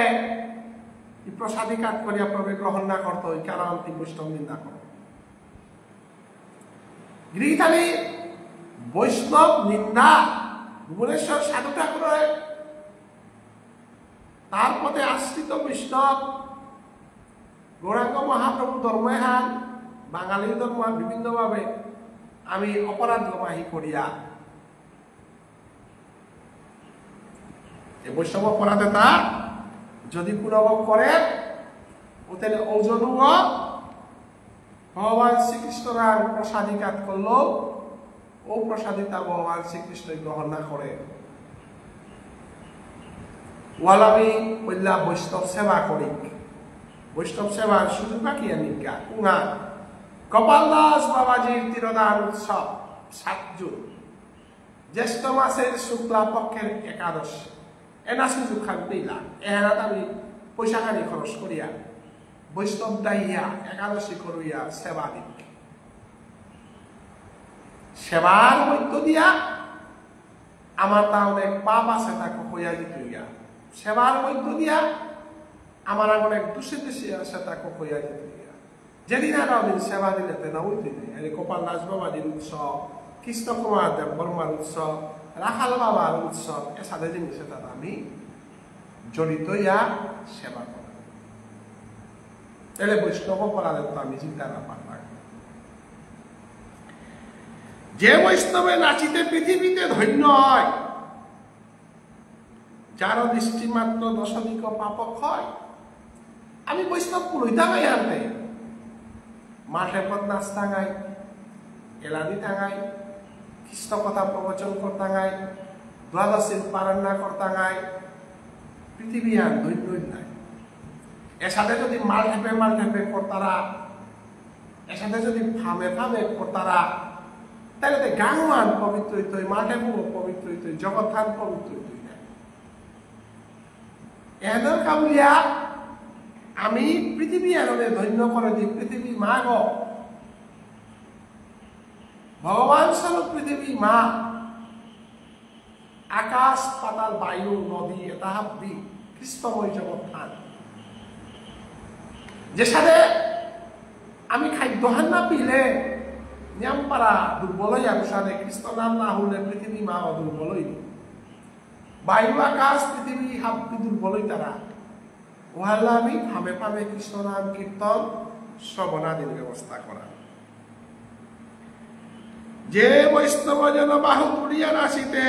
প্রসাদিকাত করিয়া প্রবে গ্রহণ না করত ওই কারণ তিনি বৈষ্ণব নিন্দা করত গৃহীতালি বৈষ্ণব নিন্দা ভুবনেশ্বর সাধু ঠাকুরের তার পথে আশ্রিত বৈষ্ণব গৌরাঙ্গ মহাপ্রভু ধর্মহান বাঙালি ধর্মহান বিভিন্নভাবে আমি অপরাধ গমাহি করিয়া এই বৈষ্ণব অপরাধে তা যদি পুনর্ভব করে ওতে ওজনু ভগবান শ্রীকৃষ্ণরা প্রসাদিকাত করলো ও প্রসাদিতা ভগবান শ্রীকৃষ্ণ গ্রহণ না করে ওয়ালামি পল্লা বৈষ্ণব সেবা করি বৈষ্ণব সেবার সুযোগ পাকিয়া নিজ্ঞা উঙা কপাল দাস বাবাজির তিরোধান উৎসব 7 জুন জ্যেষ্ঠ মাসের শুক্লা পক্ষের একাদশ এনা সুযোগ খান পেলা এহারাত আমি পয়সা খানি খরচ করিয়া বৈষ্ণব দাইয়া একাদশী করিয়া সেবা দিক সেবার মধ্য দিয়া আমার তা অনেক পাপ আছে তাকে হইয়া দিতে গিয়া সেবার মধ্য দিয়া আমার অনেক দোষে দেশে আছে তাকে হইয়া দিতে গিয়া যেদিন আর দিন সেবা দিলে তেনা উঠতে নেই এই গোপাল দাস বাবাজির উৎসব কৃষ্ণ কুমার দেব বর্মার উৎসব রাখাল বাবার উৎসব এ সাথে জিনিসে তারা আমি জড়িত ইয়া সেবা করি তাহলে বৈষ্ণব অপরাধের তো আমি চিন্তা না পারলাম যে বৈষ্ণবে নাচিতে পৃথিবীতে ধন্য হয় যার দৃষ্টি মাত্র দশমিক পাপক হয় আমি বৈষ্ণব পুরোহিতা গাই আনতে মাঠে পথ নাচ টাঙাই এলাদি টাঙাই কৃষ্ণ কথা প্রবচন করতাঙাই দ্বাদশীর পারান্না করতাঙাই পৃথিবী আর ধন্য নাই এর সাথে যদি মাল ঢেপে করতারা এর সাথে যদি ফামে করতারা তাহলে তো গাঙ্গান পবিত্র হইতই মাঠে পবিত্র হইতই জগৎথান পবিত্র হইতই না এদের কাবুলিয়া আমি পৃথিবী আনন্দে ধন্য করে দিই পৃথিবী মা গ ভগবান স্বরূপ পৃথিবী মা আকাশ পাতাল বায়ু নদী এটা হাবি কৃষ্ণময় জগৎথান যে সাথে আমি খাদ্য না পিলে নিয়ম পারা দুর্বলই অনুসারে কৃষ্ণ নাম না হলে পৃথিবী মা দুর্বলই বায়ু আকাশ পৃথিবী হাবি দুর্বলই তারা ওহাল্লা আমি ফামে কৃষ্ণ নাম কীর্তন শ্রবণাদির ব্যবস্থা করা যে বৈষ্ণব যেন বাহু তুলিয়া নাচিতে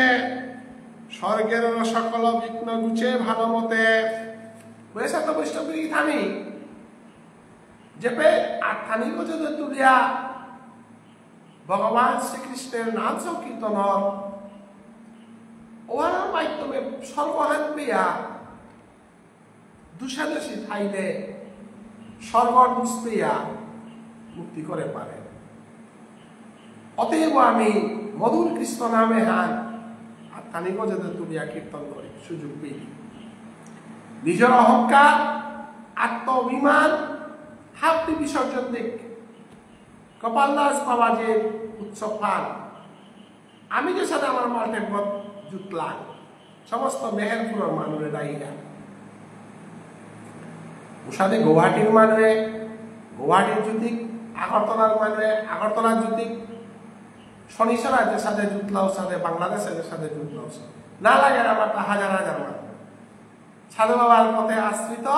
স্বর্গের সকল বিঘ্ন গুছে ভালো মতে বৈশা তো বৈষ্ণব থামি যেপে আঠানি পর্যন্ত তুলিয়া ভগবান শ্রীকৃষ্ণের নাম সংকীর্তন ওহার মাধ্যমে সর্বহান পেয়া দুষাদশী ঠাইলে স্বর্গদুষ পেয়া মুক্তি করে পারে অতএব আমি মধুর কৃষ্ণ নামে হান আত্মানি গজেতে তুলিয়া কীর্তন করি সুযোগ পেয়ে নিজের অহংকার আত্মঅভিমান হাবটি বিসর্জন দিক কপাল দাস বাবাজির উৎসব ফান আমি যে সাথে আমার মাঠে জুতলাম সমস্ত মেহেরপুরের মানুষের দায়ীরা ওসাদে গৌহাটির মানুষে গৌহাটির জ্যোতিক আগরতলার মানুষে আগরতলার জ্যোতিক শনিশ্বরা যে সাথে জুতলাও সাথে বাংলাদেশের সাথে জুতলাও না লাগে আমার হাজার মানুষ সাধু বাবার পথে আশ্রিত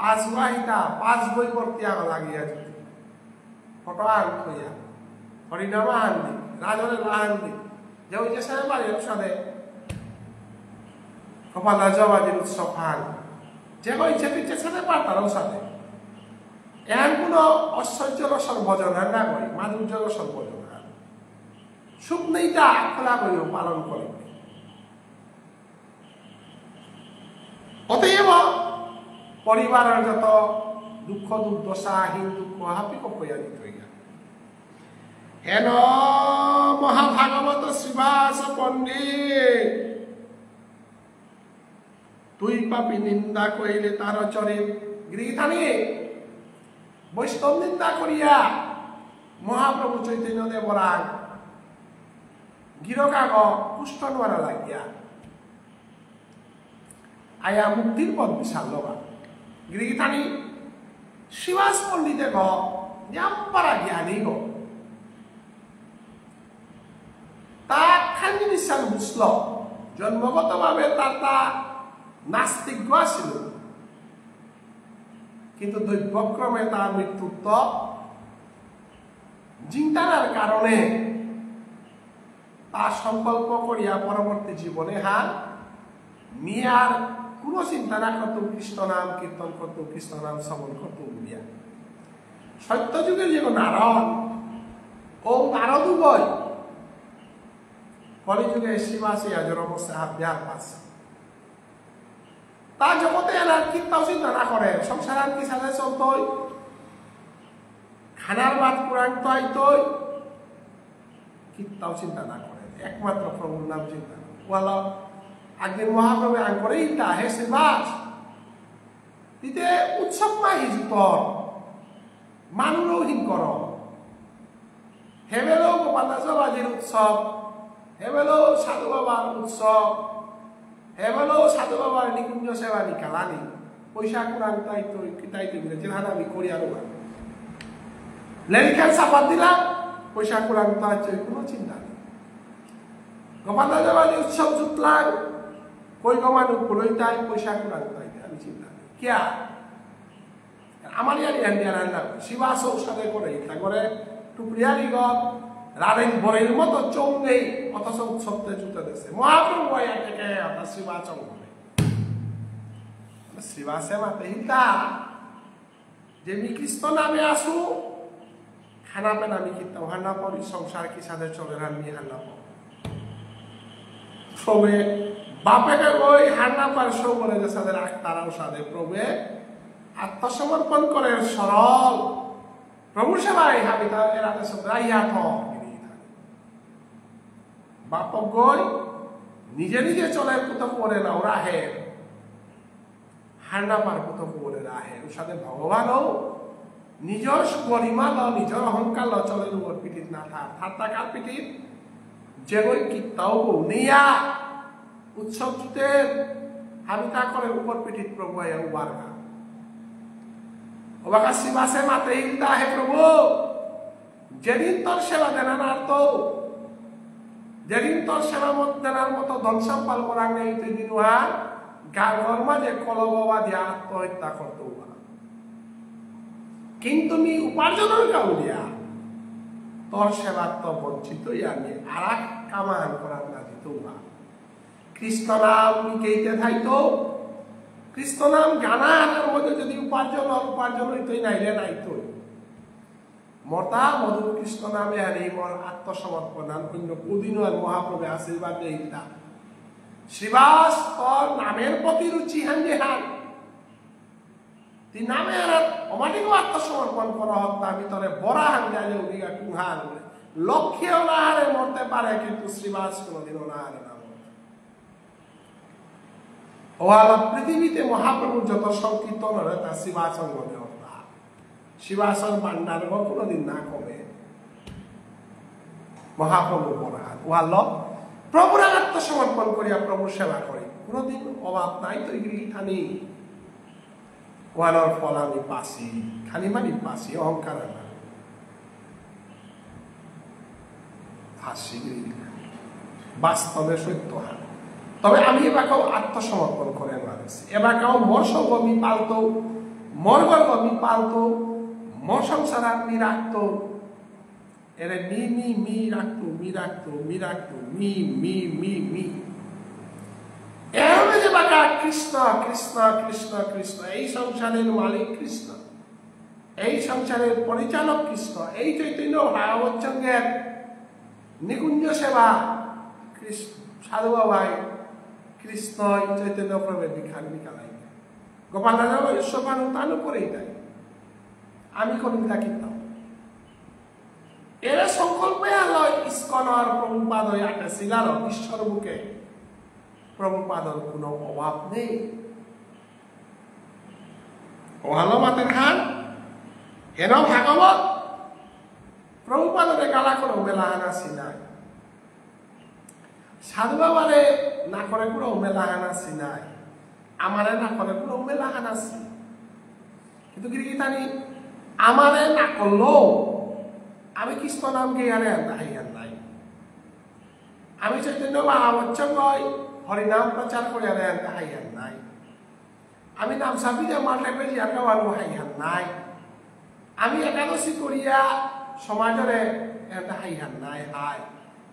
5 বাহিতা 5 বই ভর্তি আগ লাগিয়া যদি ফটো আন থইয়া হরিনামা আনদি রাজনের আনদি যে ওই যে সাহেব বাড়ির সাথে কপাল রাজাবাজির উৎসব হান যে ওই চেপিচ্ছে সাথে পারতারও সাথে এমন কোন ঐশ্বর্য রসন ভজন না করি মাধুর্য রসন ভজন সুখ নেইটা খোলা করিও পালন করে অতএব পরিবারের যত দুঃখ দুর্দশা হীন দুঃখ হাপিক হইয়া দিত হেন মহাভাগবত শ্রীবাস পণ্ডিত ব্যাপী নিন্দা করিলে তার চরিত গৃহীথানি বৈষ্ণব নিন্দা করিয়া মহাপ্রভু চৈতন্য দেবরাং গিরকাগ পুষ্ট নোয়ারা লাগিয়া আয়া মুক্তির পথ বিশাল লগা গৃহীথানি শিবাস পণ্ডিতে গ জাম্পারা জ্ঞানী গ তা খানি নিশ্চান বুঝল জন্মগতভাবে তা নাস্তিক আছিল কিন্তু দৈবক্রমে তার মৃত্যুত্ব চিন্তার কারণে তা সংকল্প করিয়া পরবর্তী জীবনে মিয়ার কোন চিন্তা না করত কৃষ্ণ নাম কীর্তন করত কৃষ্ণ নাম শ্রবণ করত বলিয়া সত্যযুগের যে নারদ ও নারদ উভয় কলিযুগে শিবাসী আজর অবস্থা বিহার পাস তা জগতে এনার কীর্তাও চিন্তা না করে সংসার আর কি সাথে চলতই খানার বাদ পুরাণ তৈ কীর্তাও চিন্তা না করে একমাত্র প্রভুর নাম চিন্তা বলো একদিন মহাপ্রভু আং করে ইতা হে শিবাস দিতে উৎসব মাহি যুতর মানুষও হিন কর হেবেলেও গোপালাজবাজির উৎসব হেবেলেও সাধু বাবার উৎসব হেবেলেও সাধু বাবার নিকুঞ্জ সেবা নিকালানি পয়সা কুরান তাইতে বলে যেখানে আমি করি আরো লেরিখান চাপাত দিলাম পয়সা কুরান তাই কোনো চিন্তা নেই গোপালাজবাজি উৎসব জুতলাম কই মানুষ বলই তাই পয়সা কুরান তাই আমি চিন্তা নেই কিয়া আমার ইয়ারি হ্যান্ডিয়া রান্না শিবাস ঔষধে করে ইটা করে টুকরিয়ারি গদ রাবেন বরের মতো চোখ নেই অথচ উৎসবতে জুতে দিচ্ছে মহাপ্রভু থেকে অর্থাৎ শিবাচং বলে শিবাসে মাতে হিতা যে মি কৃষ্ণ নামে আসু খানা পেনা মি কীর্তন হান্না পরি সংসার কি সাথে চলে রান্নি হান্না পর প্রভে বাপেকে ওই হান্না পার সৌ বলে যে সাথে আক্তারাও সাথে প্রভে আত্মসমর্পণ করে সরল প্রভু সেবাই হাবি তার এরাতে সব রাইয়া বাপ গই নিজে নিজে চলে কোথাও করে না ওরা হে হান্না পার কোথাও করে রাহে ওর সাথে ভগবানও নিজের গরিমা ল নিজের অহংকার ল চলে উপর পিঠিত না ঠাট্টা কার পিঠিত যে ওই কীর্তাও নিয়া উৎসব জুতে হাবিতা করে উপর পিঠিত প্রভু উবার গা ওবাকা শিবাসে মাতে হিলতা হে প্রভু যেদিন তোর সেবা দেনার তো যেদিন তোর সেবা দেনার মতো ধন সম্পাল করা নেই তুই দিন গাঁর মাঝে কলবাবা দিয়া আত্মহত্যা করতো কিন্তু মি উপার্জনের গাউলিয়া তোর সেবার তো বঞ্চিত আমি আর এক কামান করার না দিত কৃষ্ণ নাম নিকেইতে থাইতো কৃষ্ণ নাম গানা আনার মধ্যে যদি উপার্জন হইতই নাইলে নাইতই মতা মধু কৃষ্ণ নামে আর এই মর আত্মসমর্পণ অন্য কোদিনও আর মহাপ্রভু আশীর্বাদ দেইতা শ্রীবাস তোর নামের প্রতি রুচি হান যে হান তুই নামে আর অমাটিকও আত্মসমর্পণ করা হত্যা আমি তোরে বড়া হান যাইলে ওদিকে কুহার লক্ষ্যেও না হারে মরতে পারে কিন্তু শ্রীবাস কোনোদিনও না হারে না ওয়ালা পৃথিবীতে মহাপ্রভুর যত সংকীর্তন হয় তা শিবাসন মনে হতা শিবাসন ভান্ডার কোনোদিন না কমে মহাপ্রভু বরাত ওয়াল প্রভুর আত্মসমর্পণ করিয়া প্রভুর সেবা করে কোনোদিন অভাব নাই তো গৃহীথানি ওয়ালর ফল আমি পাসি খালি মানি পাসি অহংকার না হাসি গৃহীথানি বাস্তবে সত্য হান তবে আমি এবারও আত্মসমর্পণ করে মানছি এবারও মোর সঙ্গ মি পালতো মোর গর্ব মি পালতো মোর সংসার আমি রাখতো এরে মি রাখতো মি এভাবে যে বাকা কৃষ্ণ কৃষ্ণ কৃষ্ণ কৃষ্ণ এই সংসারের মালিক কৃষ্ণ এই সংসারের পরিচালক কৃষ্ণ এই চৈতন্য ভাগবতচন্দ্রের নিকুঞ্জ সেবা কৃষ্ণ সাধু বাবাই কৃষ্ণ চৈতন্য প্রভের বিখান বিকালাই গোপাল রাজা ঈশ্বরবানু তানু করেই দেয় আমি কোনদিন তাকিতাম এরা সংকল্পে আলয় ইস্কনর প্রভুপাদ আটা শিলার ঈশ্বর বুকে প্রভুপাদর কোনো অভাব নেই ওহালো মাতের হান হেন ভাগবত প্রভুপাদরে গালা করে মেলাহান আসি নাই সাধু বাবারে না করে পুরো মেলাহান আসি নাই আমারে না করে পুরো মেলাহান আসি কিন্তু গিরিগিতানি আমারে না করলো আমি কৃষ্ণ নাম গিয়ারে হাইয়ার নাই আমি চৈতন্য মহাবচ্চঙ্গয় হরিনাম প্রচার করে হাইয়ার নাই আমি নাম সাবিদে মাঠে বেরিয়ে গাওয়ানো হাইহান নাই আমি একাদশী করিয়া সমাজরে এটা হাইহান নাই হাই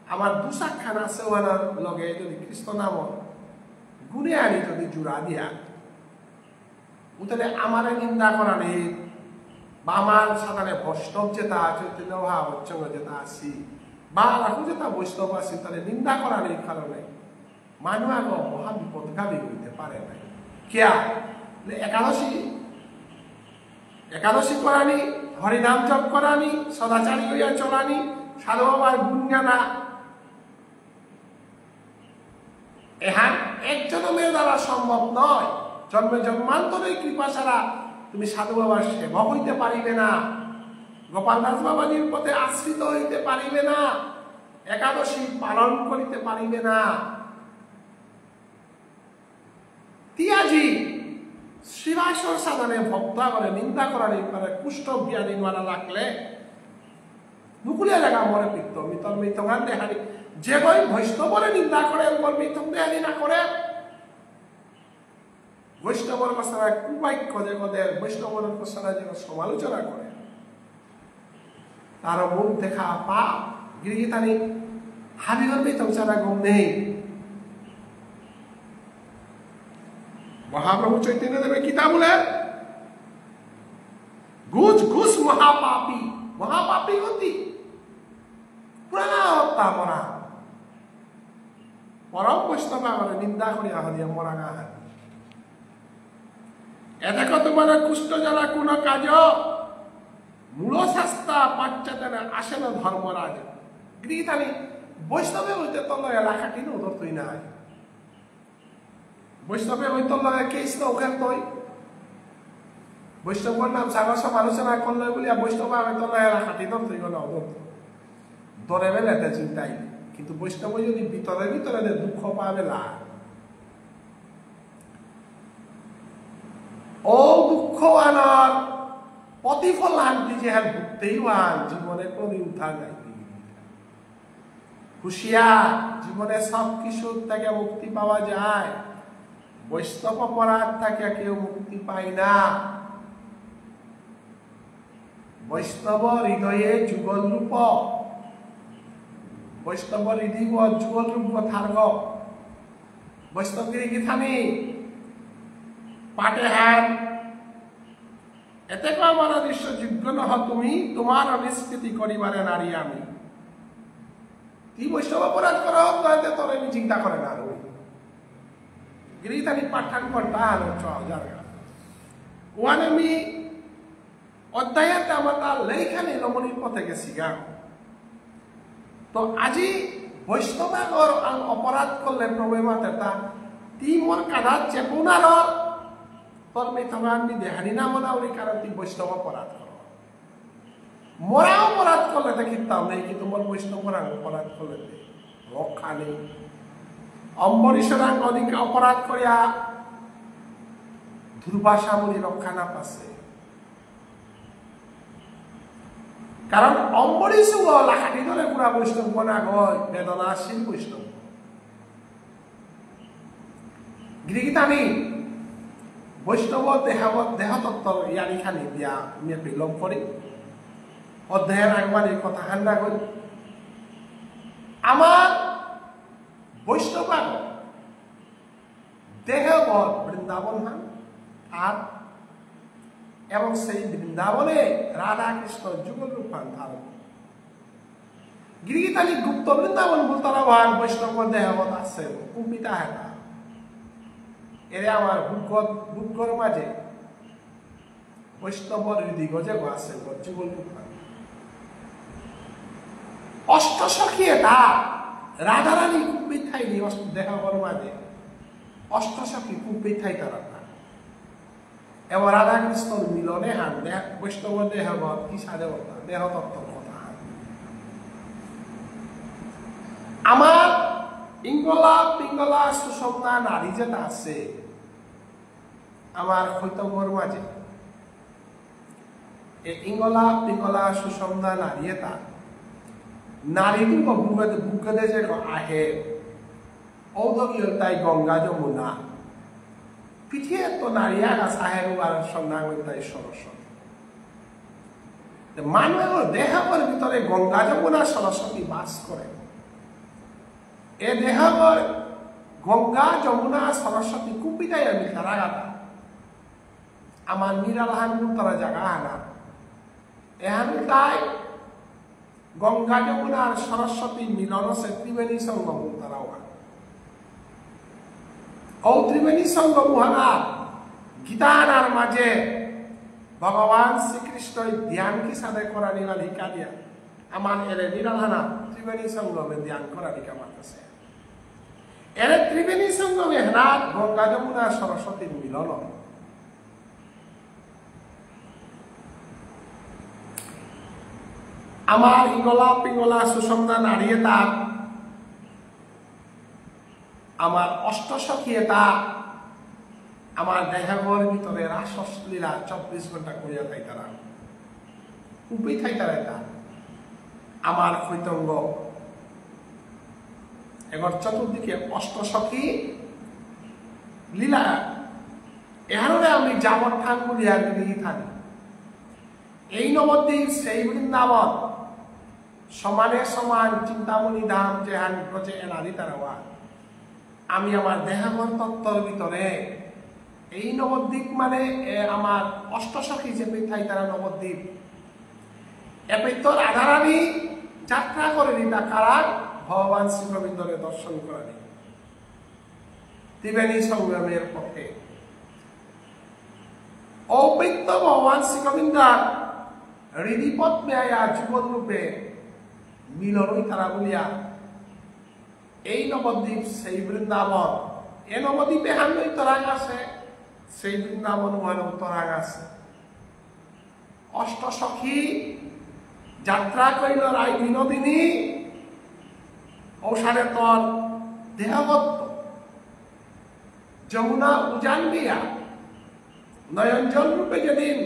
আমার দুসাক্ষান আছে ওনার লগে যদি কৃষ্ণ নাম গুণে আনি যদি জোড়া দিয়া উঠলে আমারে নিন্দা করা নেই বা আমার সাধারণে বৈষ্ণব যেটা চৈতন্য মহাবচ্চঙ্গ যেটা আছি বা রাখু যেটা বৈষ্ণব আছি তাহলে নিন্দা করা নেই কারণে মানুষ আগ মহা বিপদগামী হইতে পারে নাই কিয়া একাদশী করানি হরিনাম জপ করানি সদাচারী হইয়া চলানি সাধু বাবার গুণ জানা এহান এক জন্মের দ্বারা সম্ভব নয় জন্মে জন্মান্তরের কৃপা ছাড়া তুমি সাধু বাবার সেবক হইতে পারিবে না গোপাল দাস বাবাজির পথে আশ্রিত হইতে পারিবে না একাদশী পালন করিতে পারিবে না তিয়াজি শিবাসর সাধনে ভক্ত করে নিন্দা করার পারে কুষ্ঠ বিয়ানি মারা রাখলে নুকুলিয়া জায়গা মরে পিত্ত মিতল মিতঙ্গান দেহানি যে বই বৈষ্ণবরে নিন্দা করে মিতং দেহানি না করে বৈষ্ণবর কথা কুবাক্য যে কদের বৈষ্ণবর কথা যে সমালোচনা করে তার মুখ দেখা পা গিরিগিতানি হাবিগর মিতং ছাড়া গম নেই মহাপ্রভু চৈতন্য দেবের গীতা বলে ঘুষ ঘুষ মহাপাপী মহাপাপী গতি পুরানা হত্যা মরা পরম বৈষ্ণব আমার নিন্দা করিয়া হলিয়া মরা গা এদেখ তোমার কুষ্ঠ জ্বালা কোন কাজ মূল শাস্তা পাশ্চাত্যে আসে না ধর্মরাজ গৃহীতানি বৈষ্ণবে হইতে তল এলাকা কিনে ধরতই নাই বৈষ্ণবের হইত কেসটা ওখান তৈ বৈষ্ণবর নাম সাগর সমালোচনা করলে বলিয়া বৈষ্ণব আমি তো হাঁটি ধরতই গেল ধরে বেলাতে চিন্তাই কিন্তু বৈষ্ণব যদি ভিতরে ভিতরে দুঃখ পাবে না ও দুঃখ আনার প্রতিফল আনতে যে হ্যাঁ ভুগতেই আন জীবনে কোনদিন উঠা যায় হুশিয়ার জীবনে সব কিছু থেকে মুক্তি পাওয়া যায় বৈষ্ণব অপরাধ থেকে কেউ মুক্তি পায় না বৈষ্ণব হৃদয়ে যুগল রূপ বৈষ্ণব হৃদয় যুগল রূপ থার্গ বৈষ্ণবগিরি গীতানি পাটে হান এতে আমার দৃশ্য যোগ্য নহ তুমি তোমার অনিষ্কৃতি করিবারে নারী আমি তুই বৈষ্ণব অপরাধ করা হোক তাহলে তোর আমি চিন্তা করে না গিরিতানি পাঠান করতা আলো জায়গা ওয়ান আমি অধ্যায়তে আমার তার লেখানি রমণীর পথে গেছি গা তো আজি বৈষ্ণবাগর অপরাধ করলে প্রবলেমাতে তা তি মোর কাদাত চেপুনার তোর মে তোমার মি দেহানি না মনাউরি কারণ তুই বৈষ্ণব অপরাধ কর মোরা অপরাধ করলে দেখিতাম নেই কিন্তু মোর বৈষ্ণবরা অপরাধ করলে রক্ষা নেই অম্বরীশ্বরাং অধিক অপরাধ করিয়া দুর্বাসা মুনি রক্ষা না পাচ্ছে কারণ অম্বরীশ লাখাটি ধরে পুরা বৈষ্ণব বনা গয় বেদনাশীল বৈষ্ণব গিরিগিতানি বৈষ্ণব দেহতত্ত্ব ইয়ানি খানি দিয়া আমি বিলম্ব করি অধ্যায়ের আগবানি কথা হান্ডা করি আমার বৈষ্ণব দেহ বৃন্দাবন হান আর এবং সেই বৃন্দাবনে রাধা কৃষ্ণ যুগল রূপান ধারণ গিরিগিতানি গুপ্ত বৃন্দাবন বলতারা ভাগ বৈষ্ণব দেহবত আছে কুম্পিতা হেতা এরে আমার বুকর মাঝে বৈষ্ণবর হৃদয় গজে আছে যুগল রূপান অষ্টসখী এটা রাধারানী কুম্পিথাইনি দেহবর মাঝে অষ্টসখী কুম্পিথাই তারা এবং রাধাকৃষ্ণর মিলনে হান বৈষ্ণব দেহগত কিসা দেবতা দেহতত্ত্বর কথা হান আমার ইঙ্গলা পিঙ্গলা সুষমতা নারী যেটা আছে আমার কৈতব্যর মাঝে এই ইঙ্গলা পিঙ্গলা সুষমতা নারী এটা নারী বুকদে যে আহে ঔদগীয় তাই গঙ্গা যমুনা পিঠিয়ে তো নারী আগাছ আহে আর সন্ধ্যা তাই সরস্বতী মানুষের দেহের ভিতরে গঙ্গা যমুনা সরস্বতী বাস করে এ দেহর গঙ্গা যমুনা সরস্বতী কুপিটাই আমি তারা গাতা আমার নিরালহান তারা জায়গা আনা এহান তাই গঙ্গা যমুনা আর সরস্বতী মিলন আছে ত্রিবেণী সঙ্গম তারাও ও ত্রিবেণী সঙ্গম হানা গীতানার মাঝে ভগবান শ্রীকৃষ্ণ ধ্যান কি সাথে করা নিলাল হিকা দিয়া আমার এর নিরালহানা ত্রিবেণী সঙ্গমে ধ্যান করা নিকা মাতাছে এর ত্রিবেণী সঙ্গমে হেনা গঙ্গা যমুনা সরস্বতীর মিলন আমার ইঙ্গলা পিঙ্গলা সুষমতা নারী এটা আমার অষ্টসখী এটা আমার দেহর ভিতরে রাসলীলা 24 ঘন্টা করিয়া থাই তারা উপি থাই তারা এটা আমার কৈতঙ্গ এবার চতুর্দিকে অষ্টসখী লীলা এহারে আমি যাবত থান বলিয়া গিরি থাকি এই নবদ্বীপ সেই বৃন্দাবন সমানে সমান চিন্তামণি ধাম যেহান প্রচে এনারি তারা আমি আমার দেহাগর তত্ত্বর ভিতরে এই নবদ্বীপ মানে আমার অষ্টসখী যে পিঠাই তারা নবদ্বীপ এপেতর আধারানি যাত্রা করেনি তা কারা ভগবান শ্রী গোবিন্দরে দর্শন করেনি ত্রিবেণী সংগ্রামের পক্ষে ঔপত্য ভগবান শ্রী গোবিন্দার হৃদিপদ মেয়া জীবন রূপে মিলনই তারা বলিয়া এই নবদ্বীপ সেই বৃন্দাবন এ নবদ্বীপে হানই তরাং আছে সেই বৃন্দাবন ওয়ানও তরাং আছে অষ্টসখী যাত্রা করিল রায় বিনোদিনী ঔষধে তর দেহবত্ত যমুনা উজান দিয়া নয়নজল রূপে যেদিন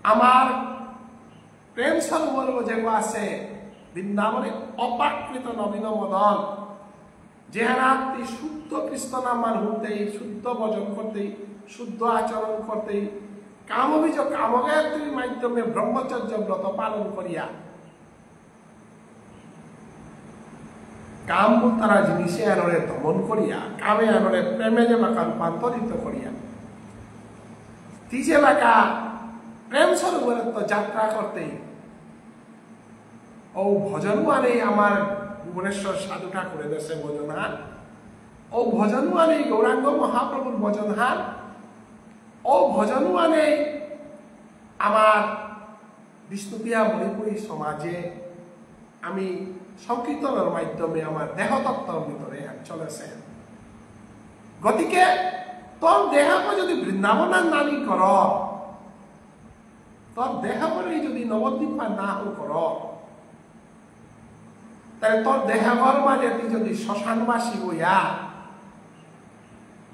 আমার প্রেম সরোবর যেগুলো আছে বৃন্দাবনে অপাকৃত নবীন মদন যেহানাতি শুদ্ধ কৃষ্ণ নাম মান হতেই শুদ্ধ ভজন করতেই শুদ্ধ আচরণ করতেই কামবীজ কামগায়ত্রীর মাধ্যমে ব্রহ্মচর্য ব্রত পালন করিয়া কাম তারা জিনিসে আনরে দমন করিয়া কামে আনরে প্রেমে যে বাঁকা রূপান্তরিত করিয়া তিজে বাঁকা প্রেম সরোবরের তো যাত্রা করতেই ও ভজন আনে আমার ভুবনেশ্বর সাধু ঠাকুরের দেশে ভজন হান ও ভজন আনে গৌরাঙ্গ মহাপ্রভুর ভজন হান ও ভজন আনে আমার বিষ্ণুপ্রিয়া মণিপুরী সমাজে আমি সংকীর্তনের মাধ্যমে আমার দেহতত্ত্বর ভিতরে চলেছে গতিকে তোর দেহকে যদি বৃন্দাবনের নানি কর তোর দেহকে যদি নবদ্বীপ না কর তাহলে তোর দেহর মাঝে তুই যদি শ্মশানবাসী হইয়া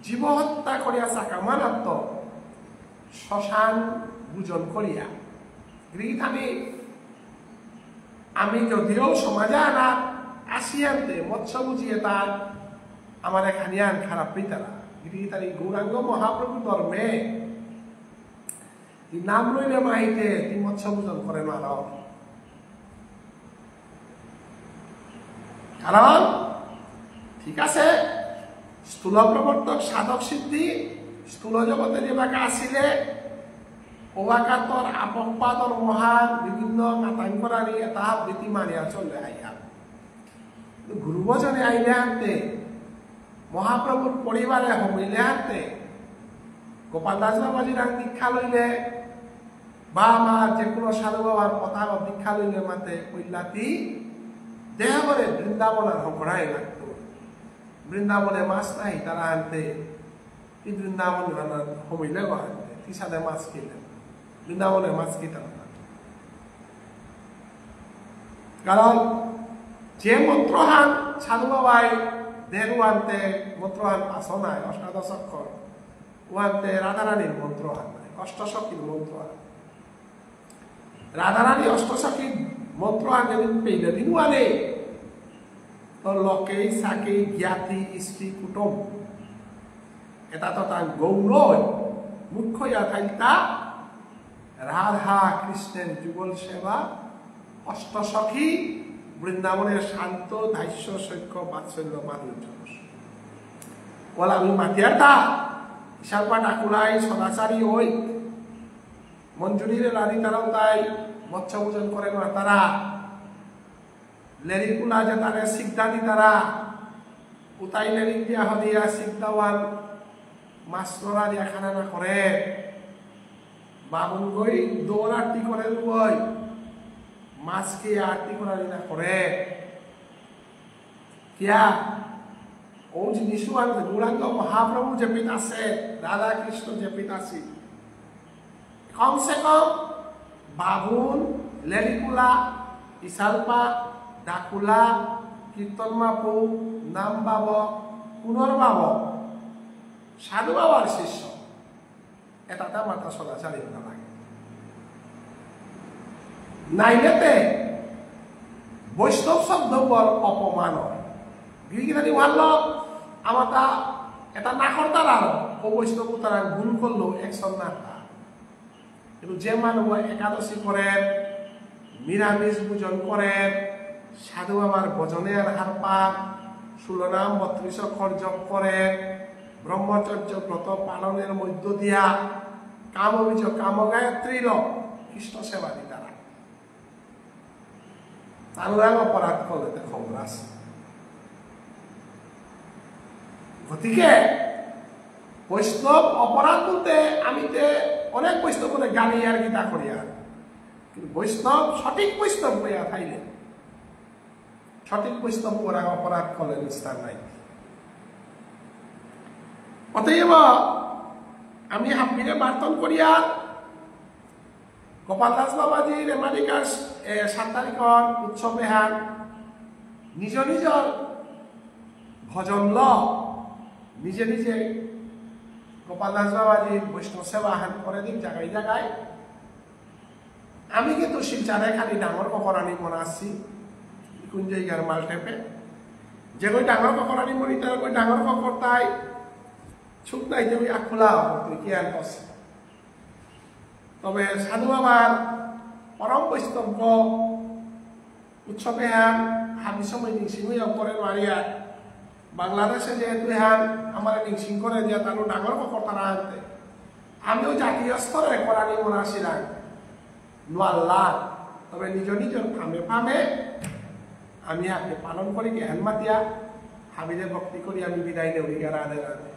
জীব হত্যা করিয়া চাকামানাত্ম শ্মশান পূজন করিয়া গৃহীথানি আমি যদিও সমাজে আনা আসিয়ান্তে মৎস্য বুঝিয়ে তার আমার এখানিয়ান খারাপ পিতারা গৃহীথানি গৌরাঙ্গ মহাপ্রভু ধর্মে নাম লইলে মাহিতে তুই মৎস্য পূজন করেন আর কারণ ঠিক আছে স্থূল প্রবর্তক সাধক সিদ্ধি স্থূল জগতে যেবাকে আসিলে ওবাকা তোর আপপাদর মহান বিভিন্ন মাতাঙ্করানি এটা বৃত্তি মানিয়া চলে আইয়া গুরুবজনে আইলে হাতে মহাপ্রভুর পরিবারে হমিলে হাতে গোপাল দাস বাবাজির দীক্ষা লইলে বা আমার যে কোনো সাধু বাবার কথা দীক্ষা লইলে মাতে কইলাতি দেহ করে বৃন্দাবনের হকড়াই লাগতো বৃন্দাবনে মাছ নাই তারা আনতে বৃন্দাবন হমিলে গহান্তে তিসাদে মাছ খেলেন বৃন্দাবনের মাছ খেতাম না কারণ যে মন্ত্রহান সাধু বাবাই দেহু আনতে মন্ত্রহান আসনায় অষ্টাদশ অক্ষর ওয়ান্তে রাধারানীর মন্ত্রহান অষ্টসখীর মন্ত্রহান রাধারানী অষ্টসখীর মন্ত্রহান যেদিন পেলে দিনু আনে তোর লকেই সাকেই জ্ঞাতি স্ত্রী কুটুম এটা তো তার গৌর মুখ্য ইয়াথাইতা রাধা কৃষ্ণের যুগল সেবা অষ্টসখী বৃন্দাবনের শান্ত ধাস্য সৈক্য বাৎসল্য মাধুর্য বলা আমি মাতিয়ারটা ইশালপা ডাকুলাই সদাচারী ওই মঞ্জুরির রানী তারাও তাই মৎস্য পূজন করেন তারা লেরিকুলা যে তারা সিদ্ধা দি তারা উতাই লেরিক দিয়া হদিয়া সিদ্ধাওয়ান মাছরা দিয়া খানা না করে বাবুন গই দৌড় আরতি করে বই মাছকে আরতি করা না করে কিয়া ও জিনিস গৌরাঙ্গ মহাপ্রভু যে পিত আছে রাধা কৃষ্ণ যে পিত আছে কমসে কম বাবুন লেরিকুলা ইশালপা ডাকুলা কীর্তন মাপু নাম বাব পুনর্বাব সাধু বাবার শিষ্য এটা মাত্রা সদাচারী না লাগে নাইলেতে বৈষ্ণব শব্দ বল অপমান গিরিগিরানি ভাল্ল আমাটা এটা না করতার আর ও বৈষ্ণব তারা ভুল করলো একশন না কিন্তু যে মানুষ একাদশী করেন নিরামিষ ভোজন করেন সাধু বাবার ভজনের হার পান 16 নাম 32 অক্ষর জপ করেন ব্রহ্মচর্য ব্রত পালনের মধ্য দিয়া কাম অভিযোগ কাম গায়ত্রী কৃষ্ণ সেবা দি তারা তার অপরাধ করলে খবর আছে গতিকে বৈষ্ণব অপরাধ বলতে আমি অনেক বৈষ্ণব বলে গালি আর গীতা করি আর কিন্তু বৈষ্ণব সঠিক বৈষ্ণব হইয়া থাইলে সঠিক বৈষ্ণব করা অপরাধ করলে নিস্তার নাই অতএব আমি হাফিরে বার্তন করিয়া গোপাল দাস বাবাজির এমারিকার 7 তারিখর উৎসবে হান নিজ নিজর ভজন ল নিজে নিজে গোপাল দাস বাবাজির বৈষ্ণব সেবা হান করে দিন জায়গায় জায়গায় আমি কিন্তু শিলচারে খালি ডাঙর ককরানি মনে আসছি কোন জায়গার মাল টেপে যে কই ডাঙর ককরানি মরি তার কই ডাঙর ককর তাই ছুট নাই তুমি আখোলা তুই কি আর কস তবে সাধু বাবার পরম বৈষ্ণব উৎসবে হান হাবি সময় নিংসিং হইয়া করে মারিয়া বাংলাদেশে যেহেতু হান আমার নিংসিং করে দিয়া তার ডাঙর ককর তারা আনতে আমিও জাতীয় স্তরে করানি মনে আসিলাম নোয়াল্লা তবে নিজ নিজের ফামে ফামে আমি আপনি পালন করি জ্ঞান মাতিয়া হাবিদের ভক্তি করি আমি বিদায় দেউরি রাধে রাধে